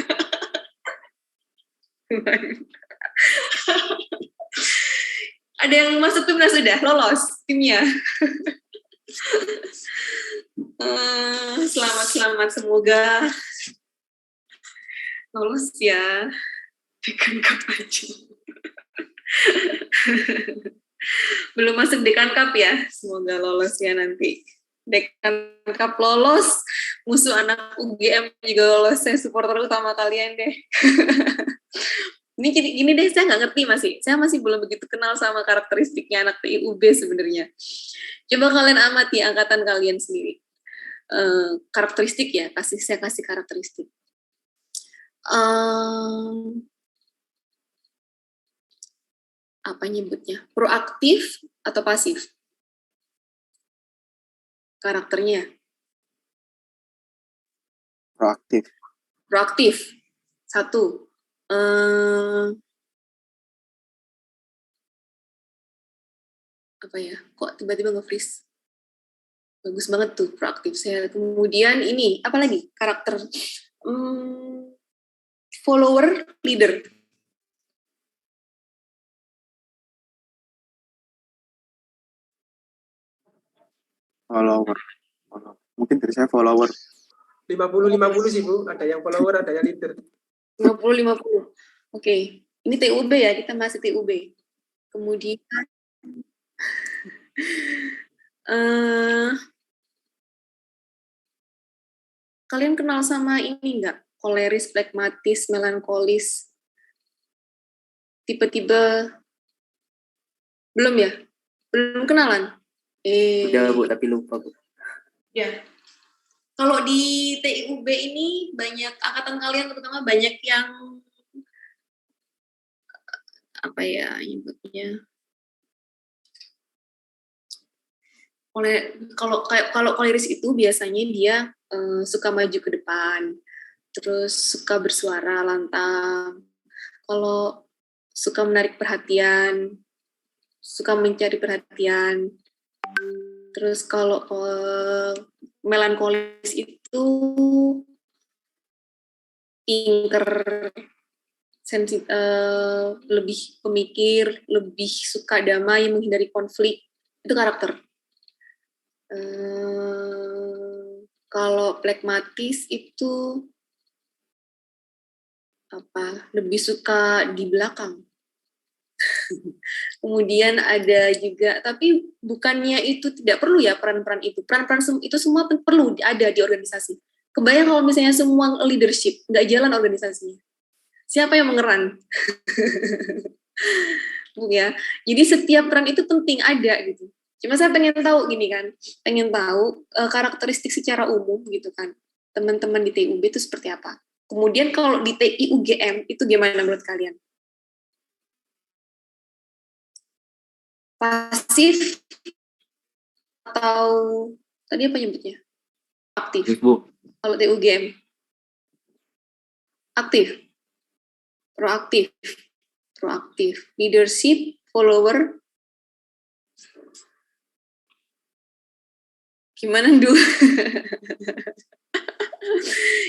Ada yang masuk timnas sudah lolos timnya. Selamat, semoga lolos ya. Dekan Cup aja. Belum masuk Dekan Cup ya, semoga lolos ya nanti. Dekan Cup lolos, musuh anak UGM juga lolos. Saya supporter utama kalian deh. Ini gini deh, saya nggak ngerti saya masih belum begitu kenal sama karakteristiknya anak TIUB sebenarnya. Coba kalian amati angkatan kalian sendiri. Karakteristik ya, saya kasih karakteristik. Apa nyebutnya? Proaktif atau pasif? Karakternya? Proaktif. 1. Apa ya? Kok tiba-tiba nge-freeze? Bagus banget tuh proaktif saya. Kemudian ini apa lagi? Karakter follower, leader.
Follower. Mungkin dari saya follower.
50-50 sih, Bu. Ada yang follower, ada yang leader.
50-50. Oke. Ini TUB ya, kita masih TUB. Kemudian kalian kenal sama ini nggak? Koleris, flekmatis, melankolis, tipe-tipe belum ya? Belum kenalan?
Udah, Bu, tapi lupa, Bu.
Ya. Kalau di TIUB ini banyak angkatan kalian terutama banyak yang apa ya nyebutnya? Kalau koleris itu biasanya dia suka maju ke depan, terus suka bersuara lantang. Kalau suka menarik perhatian, suka mencari perhatian. Terus kalau melankolis itu pinter, lebih pemikir, lebih suka damai, menghindari konflik. Itu karakter. Kalau plekmatis itu lebih suka di belakang. Kemudian ada juga, tapi bukannya itu tidak perlu ya peran-peran itu. Peran-peran itu semua perlu ada di organisasi. Kebayang kalau misalnya semua leadership, nggak jalan organisasinya. Siapa yang mengeran? Ya. Jadi setiap peran itu penting ada gitu. Cuma saya pengen tahu gini kan, pengen tahu karakteristik secara umum gitu kan. Teman-teman di TUB itu seperti apa? Kemudian kalau di TI UGM itu gimana menurut kalian? Pasif atau tadi apa nyebutnya? Aktif. Kalau TI UGM aktif, proaktif, leadership, follower. Gimana dulu?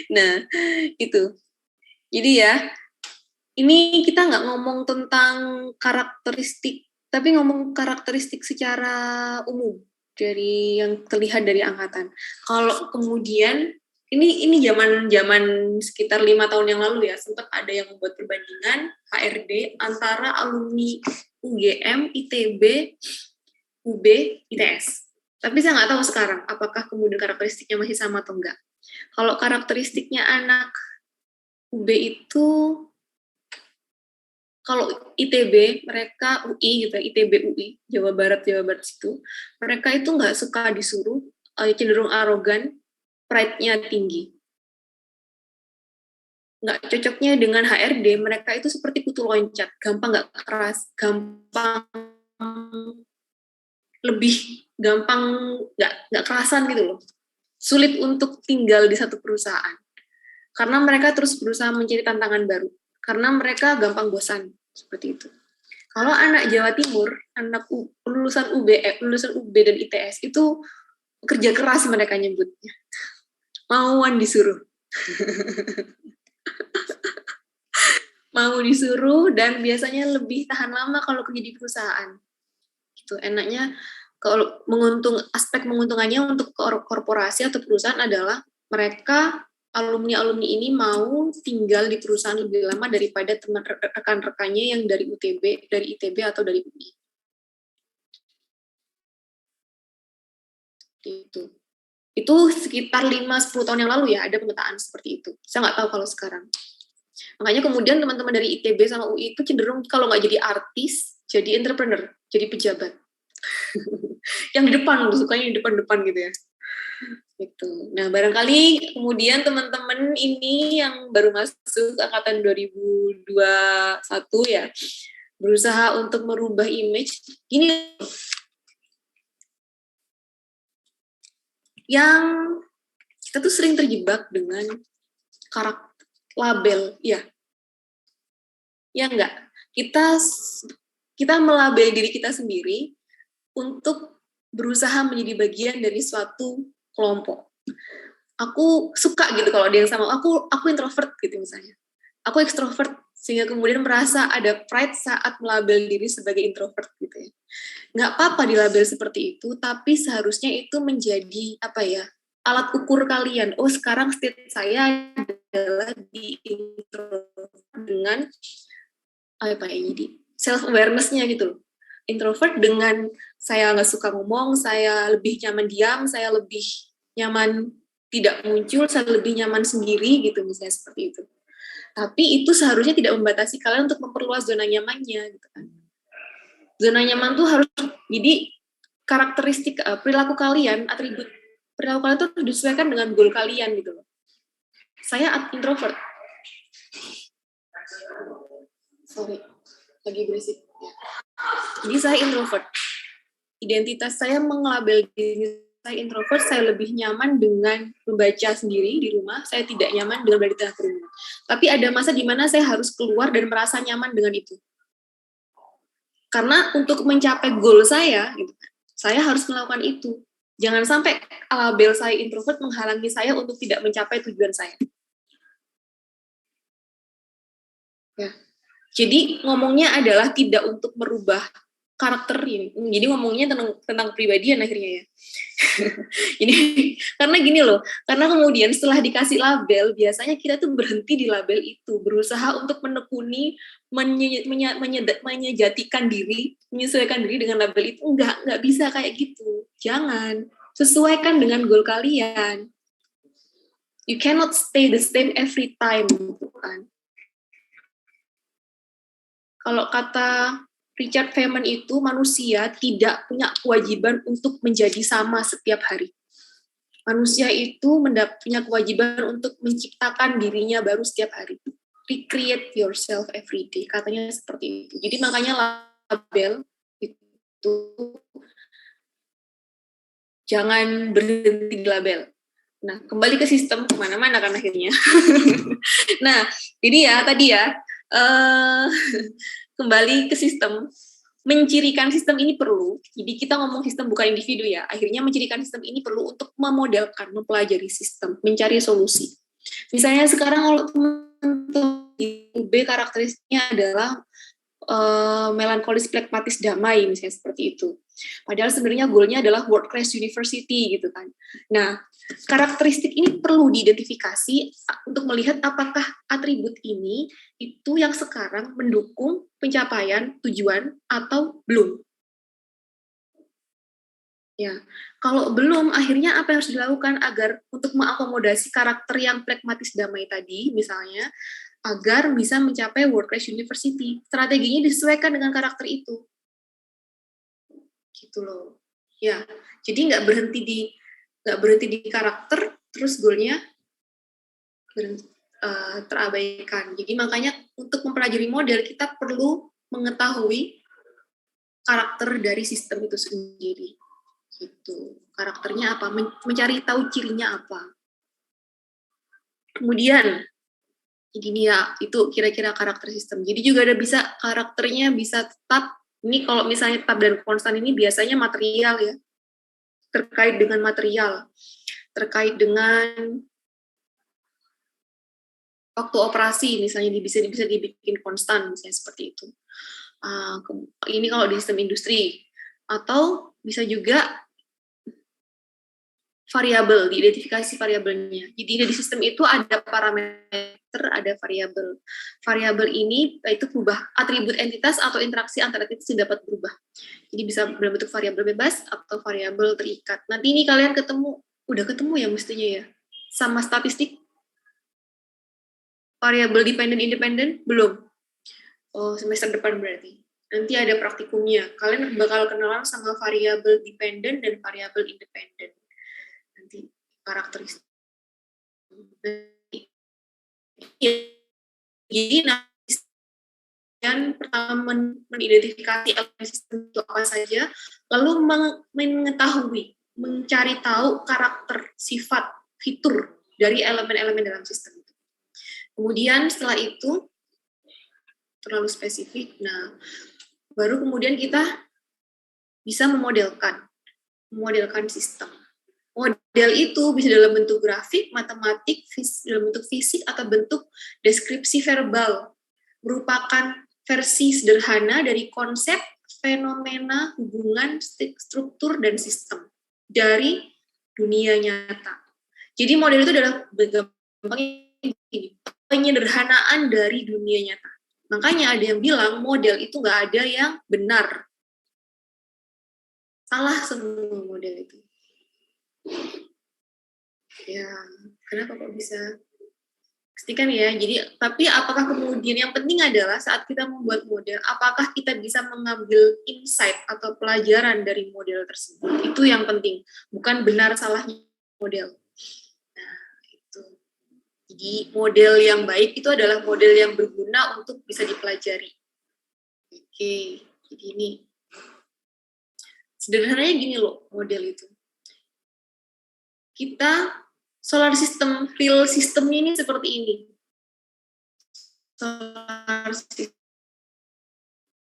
Nah, itu. Jadi ya, ini kita nggak ngomong tentang karakteristik, tapi ngomong karakteristik secara umum dari yang terlihat dari angkatan. Kalau kemudian ini zaman sekitar 5 tahun yang lalu ya, sempat ada yang membuat perbandingan HRD antara alumni UGM, ITB, UB, ITS. Tapi saya nggak tahu sekarang apakah kemudian karakteristiknya masih sama atau enggak. Kalau karakteristiknya anak UB itu, kalau ITB mereka UI gitu, ITB UI Jawa Barat situ, mereka itu nggak suka disuruh, cenderung arogan, pride-nya tinggi. Nggak cocoknya dengan HRD, mereka itu seperti kutu loncat, gampang nggak keras, lebih gampang nggak kerasan gitu loh. Sulit untuk tinggal di satu perusahaan. Karena mereka terus berusaha mencari tantangan baru. Karena mereka gampang bosan, seperti itu. Kalau anak Jawa Timur, anak lulusan UB dan ITS itu kerja keras mereka nyebutnya. Mauan disuruh. Mau disuruh dan biasanya lebih tahan lama kalau kerja di perusahaan. Gitu. Enaknya kalau aspek menguntungannya untuk korporasi atau perusahaan adalah mereka alumni ini mau tinggal di perusahaan lebih lama daripada teman rekan-rekannya yang dari UTB, dari ITB atau dari UI. Gitu. Itu sekitar 5-10 tahun yang lalu ya, ada pemetaan seperti itu. Saya nggak tahu kalau sekarang. Makanya kemudian teman-teman dari ITB sama UI itu cenderung kalau nggak jadi artis, jadi entrepreneur, jadi pejabat. Yang di depan, sukanya di depan-depan gitu ya. Gitu. Nah, barangkali kemudian teman-teman ini yang baru masuk angkatan 2021 ya, berusaha untuk merubah image. Gini, yang kita tuh sering terjebak dengan karakter label, ya enggak. Kita melabel diri kita sendiri untuk berusaha menjadi bagian dari suatu kelompok. Aku suka gitu kalau ada yang sama aku introvert gitu misalnya. Aku ekstrovert sehingga kemudian merasa ada pride saat melabel diri sebagai introvert gitu ya. Nggak apa-apa dilabel seperti itu, tapi seharusnya itu menjadi alat ukur kalian. Oh, sekarang state saya adalah di introvert dengan self awareness-nya gitu loh. Introvert dengan saya nggak suka ngomong, saya lebih nyaman diam, saya lebih nyaman tidak muncul, saya lebih nyaman sendiri gitu misalnya seperti itu. Tapi itu seharusnya tidak membatasi kalian untuk memperluas zona nyamannya gitu kan. Zona nyaman tuh harus jadi karakteristik perilaku kalian, atribut perilaku kalian itu disesuaikan dengan goal kalian gitu loh. Saya introvert. Sorry, lagi berisik. Jadi saya introvert. Identitas saya menglabel diri saya introvert, saya lebih nyaman dengan membaca sendiri di rumah, saya tidak nyaman dengan berada di tengah kerumunan. Tapi ada masa di mana saya harus keluar dan merasa nyaman dengan itu. Karena untuk mencapai goal saya, gitu, Saya harus melakukan itu. Jangan sampai label saya introvert menghalangi saya untuk tidak mencapai tujuan saya. Ya. Jadi ngomongnya adalah tidak untuk merubah karakter ini. Jadi ngomongnya tentang pribadian akhirnya ya. Ini karena gini loh, karena kemudian setelah dikasih label, biasanya kita tuh berhenti di label itu, berusaha untuk menekuni, menyejatikan diri, menyesuaikan diri dengan label itu. Enggak bisa kayak gitu. Jangan. Sesuaikan dengan goal kalian. You cannot stay the same every time, gitu kan. Kalau kata Richard Feynman itu, manusia tidak punya kewajiban untuk menjadi sama setiap hari. Manusia itu punya kewajiban untuk menciptakan dirinya baru setiap hari. Recreate yourself every day, katanya seperti itu. Jadi makanya label itu jangan berhenti di label. Nah, kembali ke sistem, kemana-mana kan akhirnya. Nah, jadi ya, tadi ya, kembali ke sistem, mencirikan sistem ini perlu, jadi kita ngomong sistem bukan individu ya, akhirnya mencirikan sistem ini perlu untuk memodelkan, mempelajari sistem, mencari solusi. Misalnya sekarang kalau teman-teman B karakteristiknya adalah melankolis plekmatis damai, misalnya seperti itu. Padahal sebenarnya goalnya adalah world class university gitu kan. Nah, karakteristik ini perlu diidentifikasi untuk melihat apakah atribut ini itu yang sekarang mendukung pencapaian tujuan atau belum. Ya, kalau belum, akhirnya apa yang harus dilakukan agar untuk mengakomodasi karakter yang plekmatis damai tadi, misalnya, agar bisa mencapai world class university. Strateginya disesuaikan dengan karakter itu. Gitu loh. Ya, jadi nggak berhenti di karakter, terus goalnya terabaikan. Jadi makanya untuk mempelajari model kita perlu mengetahui karakter dari sistem itu sendiri. Gitu. Karakternya apa? Mencari tahu cirinya apa. Kemudian gini ya, itu kira-kira karakter sistem. Jadi juga ada bisa karakternya bisa tetap. Ini kalau misalnya tetap dan konstan ini biasanya material ya. Terkait dengan material. Terkait dengan waktu operasi misalnya bisa dibikin konstan misalnya seperti itu. Ini kalau di sistem industri. Atau bisa juga variabel, diidentifikasi variabelnya. Jadi di sistem itu ada parameter, ada variabel. Variabel ini itu berubah, atribut entitas atau interaksi antar entitas dapat berubah. Jadi bisa berbentuk variabel bebas atau variabel terikat. Nanti ini kalian udah ketemu ya mestinya ya, sama statistik. Variabel dependent independent belum. Oh, semester depan berarti. Nanti ada praktikumnya. Kalian bakal kenalan sama variabel dependent dan variabel independent. Nanti karakteristik. Jadi pertama mengidentifikasi elemen sistem itu apa saja, lalu mengetahui, mencari tahu karakter, sifat, fitur dari elemen-elemen dalam sistem itu. Kemudian setelah itu terlalu spesifik, nah baru kemudian kita bisa memodelkan sistem. Model itu bisa dalam bentuk grafik, matematik, dalam bentuk fisik, atau bentuk deskripsi verbal. Merupakan versi sederhana dari konsep, fenomena, hubungan, struktur, dan sistem dari dunia nyata. Jadi model itu adalah penyederhanaan dari dunia nyata. Makanya ada yang bilang model itu nggak ada yang benar. Salah semua model itu. Ya, kenapa kok bisa? Pastikan ya. Jadi, tapi apakah kemudian yang penting adalah saat kita membuat model, apakah kita bisa mengambil insight atau pelajaran dari model tersebut? Itu yang penting, bukan benar salahnya model. Nah, itu. Jadi, model yang baik itu adalah model yang berguna untuk bisa dipelajari. Oke, jadi ini. Sederhananya gini loh, model itu. Kita solar system, real systemnya ini seperti ini. Solar system.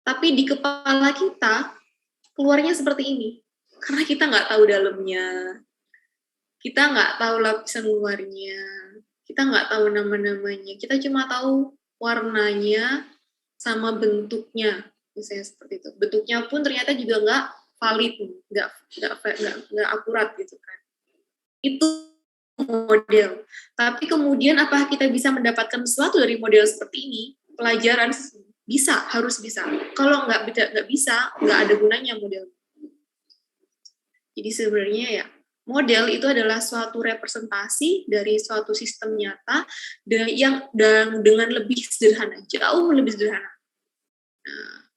Tapi di kepala kita keluarnya seperti ini. Karena kita nggak tahu dalamnya, kita nggak tahu lapisan luarnya, kita nggak tahu nama-namanya, kita cuma tahu warnanya sama bentuknya, misalnya seperti itu. Bentuknya pun ternyata juga nggak valid, nggak akurat gitu kan. Itu model. Tapi kemudian apakah kita bisa mendapatkan sesuatu dari model seperti ini? Pelajaran bisa, harus bisa. Kalau nggak bisa, nggak ada gunanya model. Jadi sebenarnya ya, model itu adalah suatu representasi dari suatu sistem nyata dan dengan lebih sederhana, jauh lebih sederhana. Nah,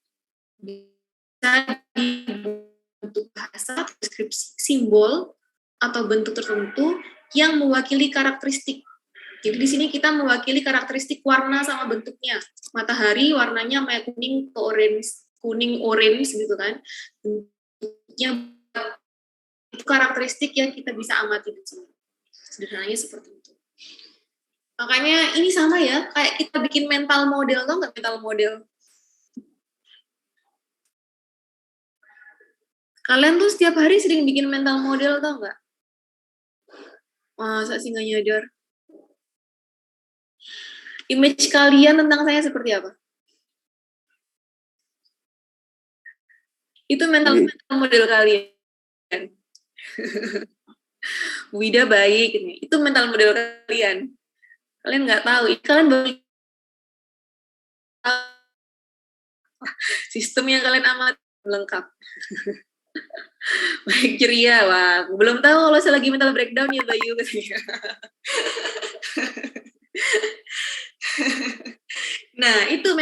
bisa dibentuk bahasa, deskripsi, simbol, atau bentuk tertentu yang mewakili karakteristik. Jadi di sini kita mewakili karakteristik warna sama bentuknya. Matahari warnanya kayak kuning ke orange gitu kan. Bentuknya itu karakteristik yang kita bisa amati di sini. Sederhananya seperti itu. Makanya ini sama ya, kayak kita bikin mental model, tau nggak mental model? Kalian tuh setiap hari sering bikin mental model, tau nggak? Masa sih nggak nyadar? Image kalian tentang saya seperti apa? Itu mental model kalian. Wida baik, itu mental model kalian. Kalian nggak tahu, kalian baru sistem yang kalian amati lengkap. Baik, ceria, wah. Belum tahu kalau saya lagi mental breakdown ya Bayu katanya. Nah, itu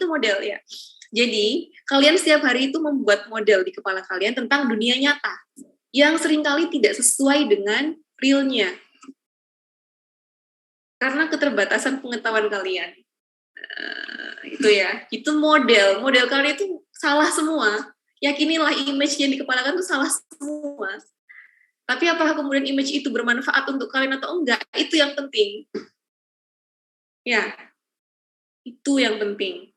model ya. Jadi, kalian setiap hari itu membuat model di kepala kalian tentang dunia nyata yang seringkali tidak sesuai dengan realnya. Karena keterbatasan pengetahuan kalian. Itu ya, itu model kalian itu salah semua. Yakinilah image yang di kepala kalian itu salah semua. Tapi apakah kemudian image itu bermanfaat untuk kalian atau enggak? Itu yang penting. Ya, itu yang penting.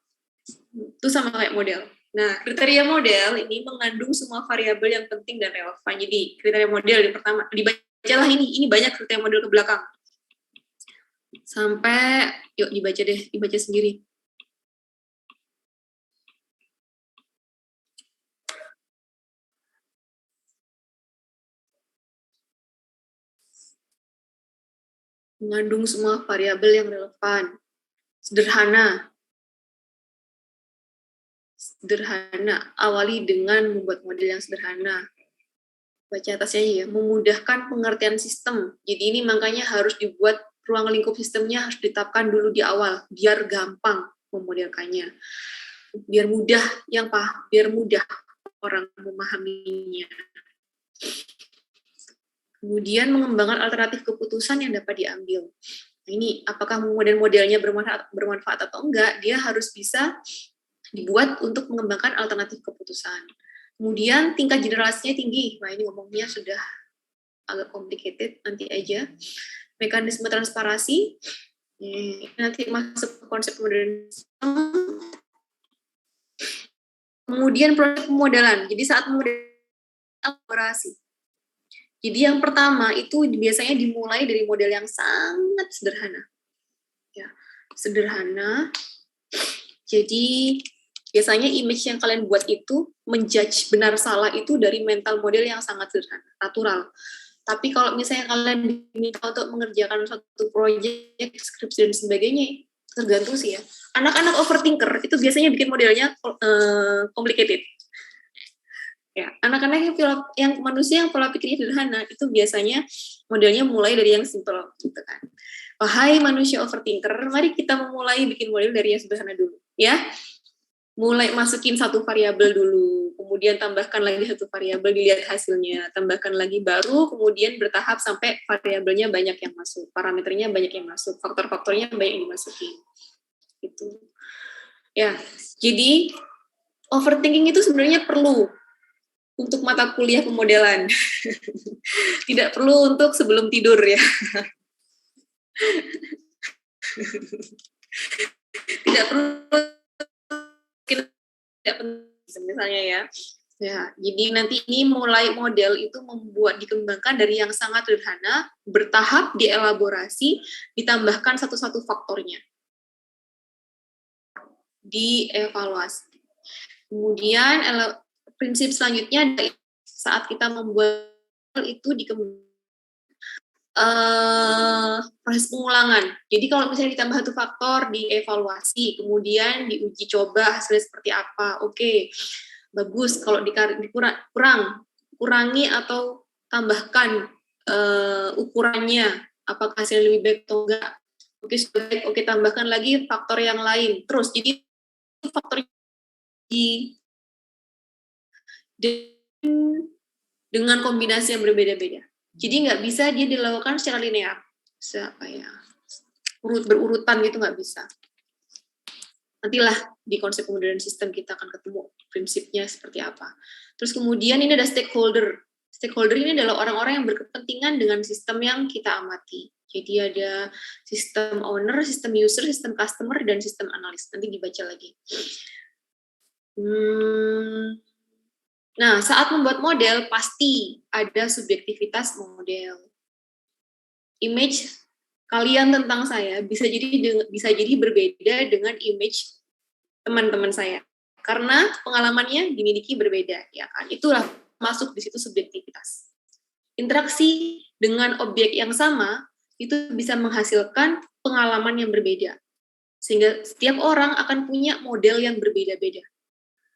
Itu sama kayak model. Nah, kriteria model ini mengandung semua variabel yang penting dan relevan. Jadi, kriteria model yang pertama, dibacalah ini banyak kriteria model ke belakang. Sampai, yuk dibaca sendiri. Mengandung semua variabel yang relevan. Sederhana. Awali dengan membuat model yang sederhana. Baca atasnya ya, memudahkan pengertian sistem. Jadi ini makanya harus dibuat ruang lingkup sistemnya harus ditetapkan dulu di awal, biar gampang memodelkannya. Biar mudah orang memahaminya. Kemudian mengembangkan alternatif keputusan yang dapat diambil. Nah, ini apakah model-modelnya bermanfaat atau enggak, dia harus bisa dibuat untuk mengembangkan alternatif keputusan. Kemudian tingkat generasinya tinggi. Nah, ini ngomongnya sudah agak complicated, nanti aja. Mekanisme transparasi, nanti masuk ke konsep modernisme. Kemudian proses pemodelan. Jadi saat pemodelan elaborasi. Jadi yang pertama itu biasanya dimulai dari model yang sangat sederhana. Ya, sederhana. Jadi biasanya image yang kalian buat itu menjudge benar salah itu dari mental model yang sangat sederhana, natural. Tapi kalau misalnya kalian diminta untuk mengerjakan suatu proyek, skripsi dan sebagainya, tergantung sih ya. Anak-anak overthinker itu biasanya bikin modelnya complicated. Ya, anak-anak yang manusia yang pola pikirnya sederhana itu biasanya modelnya mulai dari yang simple gitu kan. Wahai manusia overthinker, mari kita memulai bikin model dari yang sederhana dulu, ya. Mulai masukin satu variabel dulu, kemudian tambahkan lagi satu variabel, dilihat hasilnya, tambahkan lagi baru, kemudian bertahap sampai variabelnya banyak yang masuk, parameternya banyak yang masuk, faktor-faktornya banyak yang dimasukin. Gitu. Ya, jadi overthinking itu sebenarnya perlu untuk mata kuliah pemodelan. Tidak perlu untuk sebelum tidur ya. Tidak perlu, misalnya ya. Ya, jadi nanti ini mulai model itu dikembangkan dari yang sangat sederhana, bertahap dielaborasi, ditambahkan satu-satu faktornya, dievaluasi. Kemudian prinsip selanjutnya saat kita membuat itu proses pengulangan. Jadi kalau misalnya ditambah satu faktor, dievaluasi, kemudian diuji coba hasilnya seperti apa. Oke. Bagus, kalau kurangi atau tambahkan ukurannya, apakah hasilnya lebih baik atau enggak. Oke, sudah baik, oke, tambahkan lagi faktor yang lain. Terus, jadi faktor dengan kombinasi yang berbeda-beda. Jadi nggak bisa dia dilakukan secara linear, berurutan gitu nggak bisa. Nantilah di konsep kemudahan sistem kita akan ketemu prinsipnya seperti apa. Terus kemudian ini ada stakeholder. Stakeholder ini adalah orang-orang yang berkepentingan dengan sistem yang kita amati. Jadi ada sistem owner, sistem user, sistem customer, dan sistem analis. Nanti dibaca lagi. Nah, saat membuat model, pasti ada subjektivitas model. Image kalian tentang saya bisa jadi berbeda dengan image teman-teman saya karena pengalamannya dimiliki berbeda, ya kan? Itulah masuk di situ subjektivitas. Interaksi dengan objek yang sama itu bisa menghasilkan pengalaman yang berbeda, sehingga setiap orang akan punya model yang berbeda-beda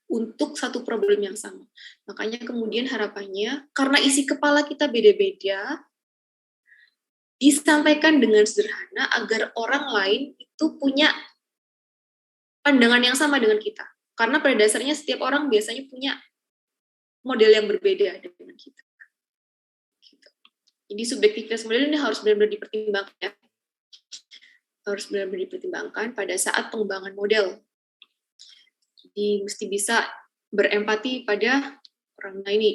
untuk satu problem yang sama. Makanya kemudian harapannya karena isi kepala kita beda-beda, disampaikan dengan sederhana agar orang lain itu punya pandangan yang sama dengan kita. Karena pada dasarnya setiap orang biasanya punya model yang berbeda dengan kita. Gitu. Jadi subjektivitas model ini harus benar-benar dipertimbangkan ya. Harus benar-benar dipertimbangkan pada saat pengembangan model. Jadi mesti bisa berempati pada orang lain ini.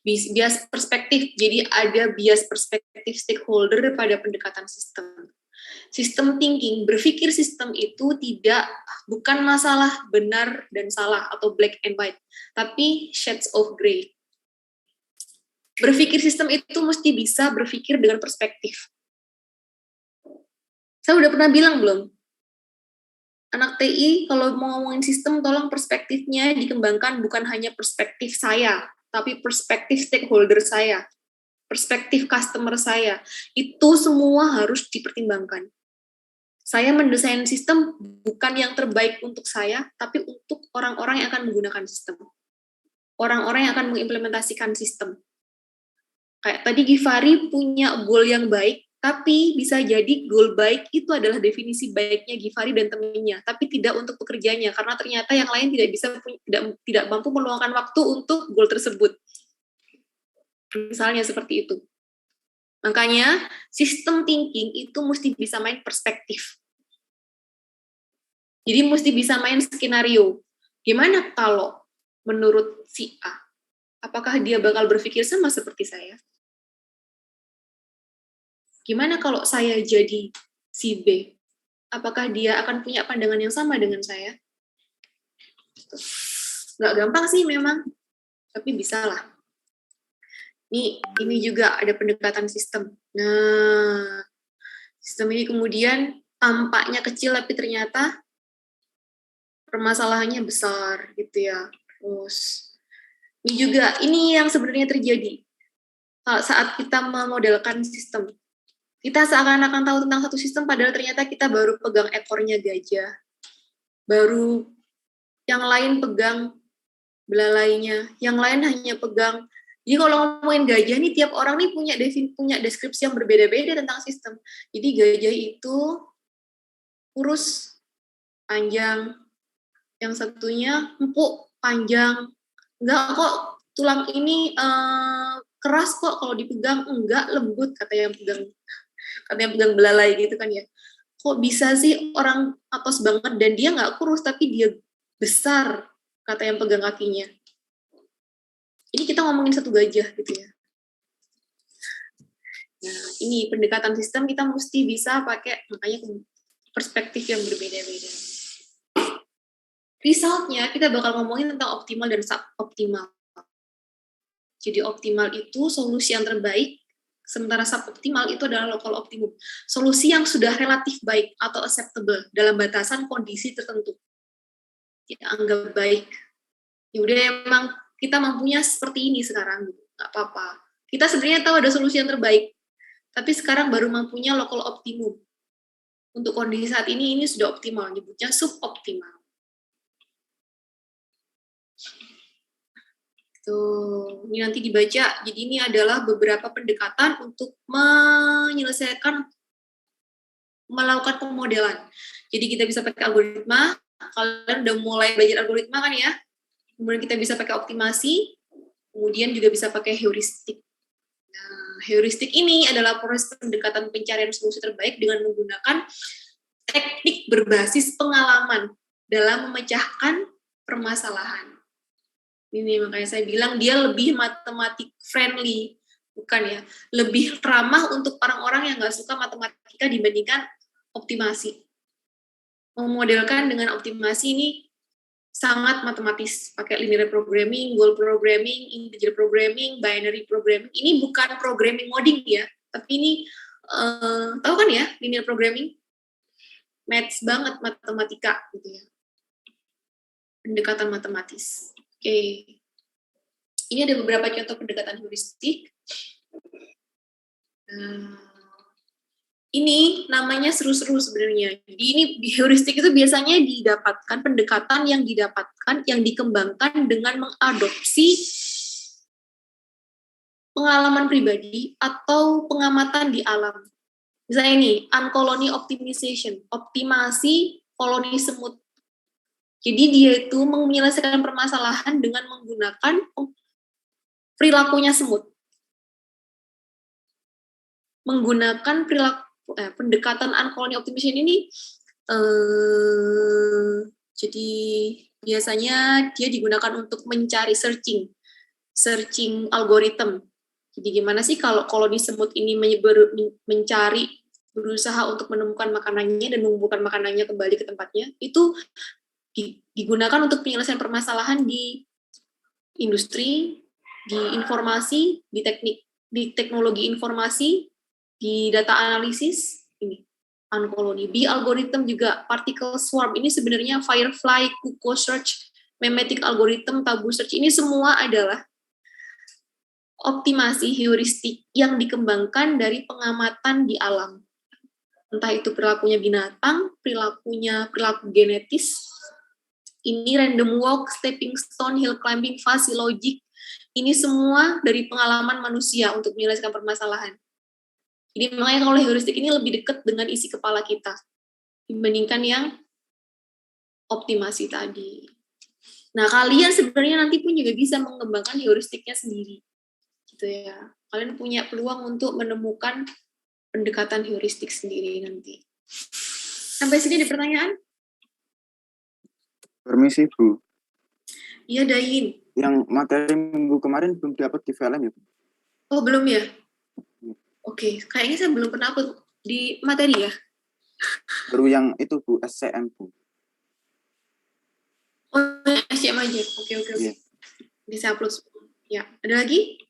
Bias perspektif, jadi ada bias perspektif stakeholder pada pendekatan sistem. Sistem thinking, berpikir sistem itu bukan masalah benar dan salah atau black and white, tapi shades of gray. Berpikir sistem itu mesti bisa berpikir dengan perspektif. Saya udah pernah bilang belum? Anak TI, kalau mau ngomongin sistem, tolong perspektifnya dikembangkan bukan hanya perspektif saya, tapi perspektif stakeholder saya, perspektif customer saya. Itu semua harus dipertimbangkan. Saya mendesain sistem bukan yang terbaik untuk saya, tapi untuk orang-orang yang akan menggunakan sistem. Orang-orang yang akan mengimplementasikan sistem. Kayak tadi Givari punya goal yang baik, tapi bisa jadi goal baik itu adalah definisi baiknya Givari dan temannya, tapi tidak untuk pekerjanya, karena ternyata yang lain tidak mampu meluangkan waktu untuk goal tersebut. Misalnya seperti itu. Makanya sistem thinking itu mesti bisa main perspektif. Jadi mesti bisa main skenario. Gimana kalau menurut si A? Apakah dia bakal berpikir sama seperti saya? Gimana kalau saya jadi si B? Apakah dia akan punya pandangan yang sama dengan saya? Nggak gampang sih memang, tapi bisa lah. Ini juga ada pendekatan sistem. Nah, sistem ini kemudian tampaknya kecil, tapi ternyata permasalahannya besar, gitu ya. Terus, ini yang sebenarnya terjadi saat kita memodelkan sistem. Kita seakan-akan tahu tentang satu sistem, padahal ternyata kita baru pegang ekornya gajah. Baru yang lain pegang belalainya, yang lain hanya pegang. Jadi kalau ngomongin gajah nih, tiap orang nih punya deskripsi yang berbeda-beda tentang sistem. Jadi gajah itu kurus, panjang. Yang satunya empuk, panjang. Enggak kok, tulang ini keras kok kalau dipegang. Enggak, lembut, kata yang pegang belalai gitu kan ya. Kok bisa sih orang atos banget dan dia nggak kurus tapi dia besar, kata yang pegang kakinya. Ini kita ngomongin satu gajah gitu ya. Nah, ini pendekatan sistem kita mesti bisa pakai makanya perspektif yang berbeda-beda. Resultnya kita bakal ngomongin tentang optimal dan suboptimal. Jadi optimal itu solusi yang terbaik, sementara suboptimal itu adalah local optimum. Solusi yang sudah relatif baik atau acceptable dalam batasan kondisi tertentu. Dianggap baik. Ya udah emang kita mampunya seperti ini sekarang, nggak apa-apa. Kita sebenarnya tahu ada solusi yang terbaik, tapi sekarang baru mampunya local optimum. Untuk kondisi saat ini sudah optimal, nyebutnya suboptimal. Tuh, ini nanti dibaca. Jadi ini adalah beberapa pendekatan untuk melakukan pemodelan. Jadi kita bisa pakai algoritma. Kalian udah mulai belajar algoritma kan ya? Kemudian kita bisa pakai optimasi. Kemudian juga bisa pakai heuristik. Nah, heuristik ini adalah proses pendekatan pencarian solusi terbaik dengan menggunakan teknik berbasis pengalaman dalam memecahkan permasalahan. Ini makanya saya bilang dia lebih matematik friendly, bukan ya, lebih ramah untuk orang-orang yang nggak suka matematika dibandingkan optimasi. Memodelkan dengan optimasi ini sangat matematis, pakai linear programming, goal programming, integer programming, binary programming. Ini bukan programming coding ya, tapi ini tahu kan ya linear programming, maths banget matematika gitu ya, pendekatan matematis. Oke, ini ada beberapa contoh pendekatan heuristik. Ini namanya seru-seru sebenarnya. Jadi ini di heuristik itu biasanya didapatkan pendekatan yang dikembangkan dengan mengadopsi pengalaman pribadi atau pengamatan di alam. Misalnya ini, uncolony optimization, optimasi koloni semut. Jadi dia itu menyelesaikan permasalahan dengan menggunakan perilakunya semut. Menggunakan pendekatan uncolony optimization ini, jadi biasanya dia digunakan untuk mencari searching algoritma. Jadi gimana sih kalau koloni semut ini berusaha untuk menemukan makanannya dan mengumpulkan makanannya kembali ke tempatnya, itu digunakan untuk penyelesaian permasalahan di industri, di informasi, di teknologi informasi, di data analisis, ini uncolony. Bee algorithm juga, particle swarm, ini sebenarnya firefly, cuckoo search, memetic algorithm, tabu search, ini semua adalah optimasi heuristik yang dikembangkan dari pengamatan di alam. Entah itu perilakunya binatang, perilaku genetis, ini random walk, stepping stone, hill climbing, fuzzy logic, ini semua dari pengalaman manusia untuk menyelesaikan permasalahan. Jadi makanya kalau heuristik ini lebih dekat dengan isi kepala kita dibandingkan yang optimasi tadi. Nah, kalian sebenarnya nanti pun juga bisa mengembangkan heuristiknya sendiri. Gitu ya. Kalian punya peluang untuk menemukan pendekatan heuristik sendiri nanti. Sampai sini ada pertanyaan?
Permisi, Bu.
Iya, Dain.
Yang materi minggu kemarin belum dapat di VLM ya, Bu?
Oh, belum ya? Oke, kayaknya saya belum pernah upload di materi ya?
Baru yang itu, Bu, SCM, Bu.
Oh, SCM aja. Oke.
Yeah.
Bisa upload semua. Ya, ada lagi?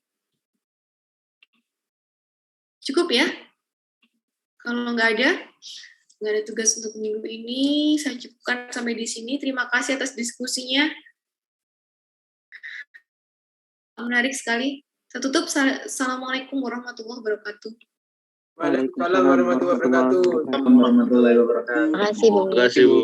Cukup ya? Kalau nggak ada tugas untuk minggu ini, saya cukupkan sampai di sini. Terima kasih atas diskusinya. Menarik sekali. Saya tutup. Assalamualaikum warahmatullahi wabarakatuh.
Waalaikumsalam warahmatullahi wabarakatuh.
Warahmatullahi wabarakatuh.
Terima kasih, Bu.
Terima kasih, Bu.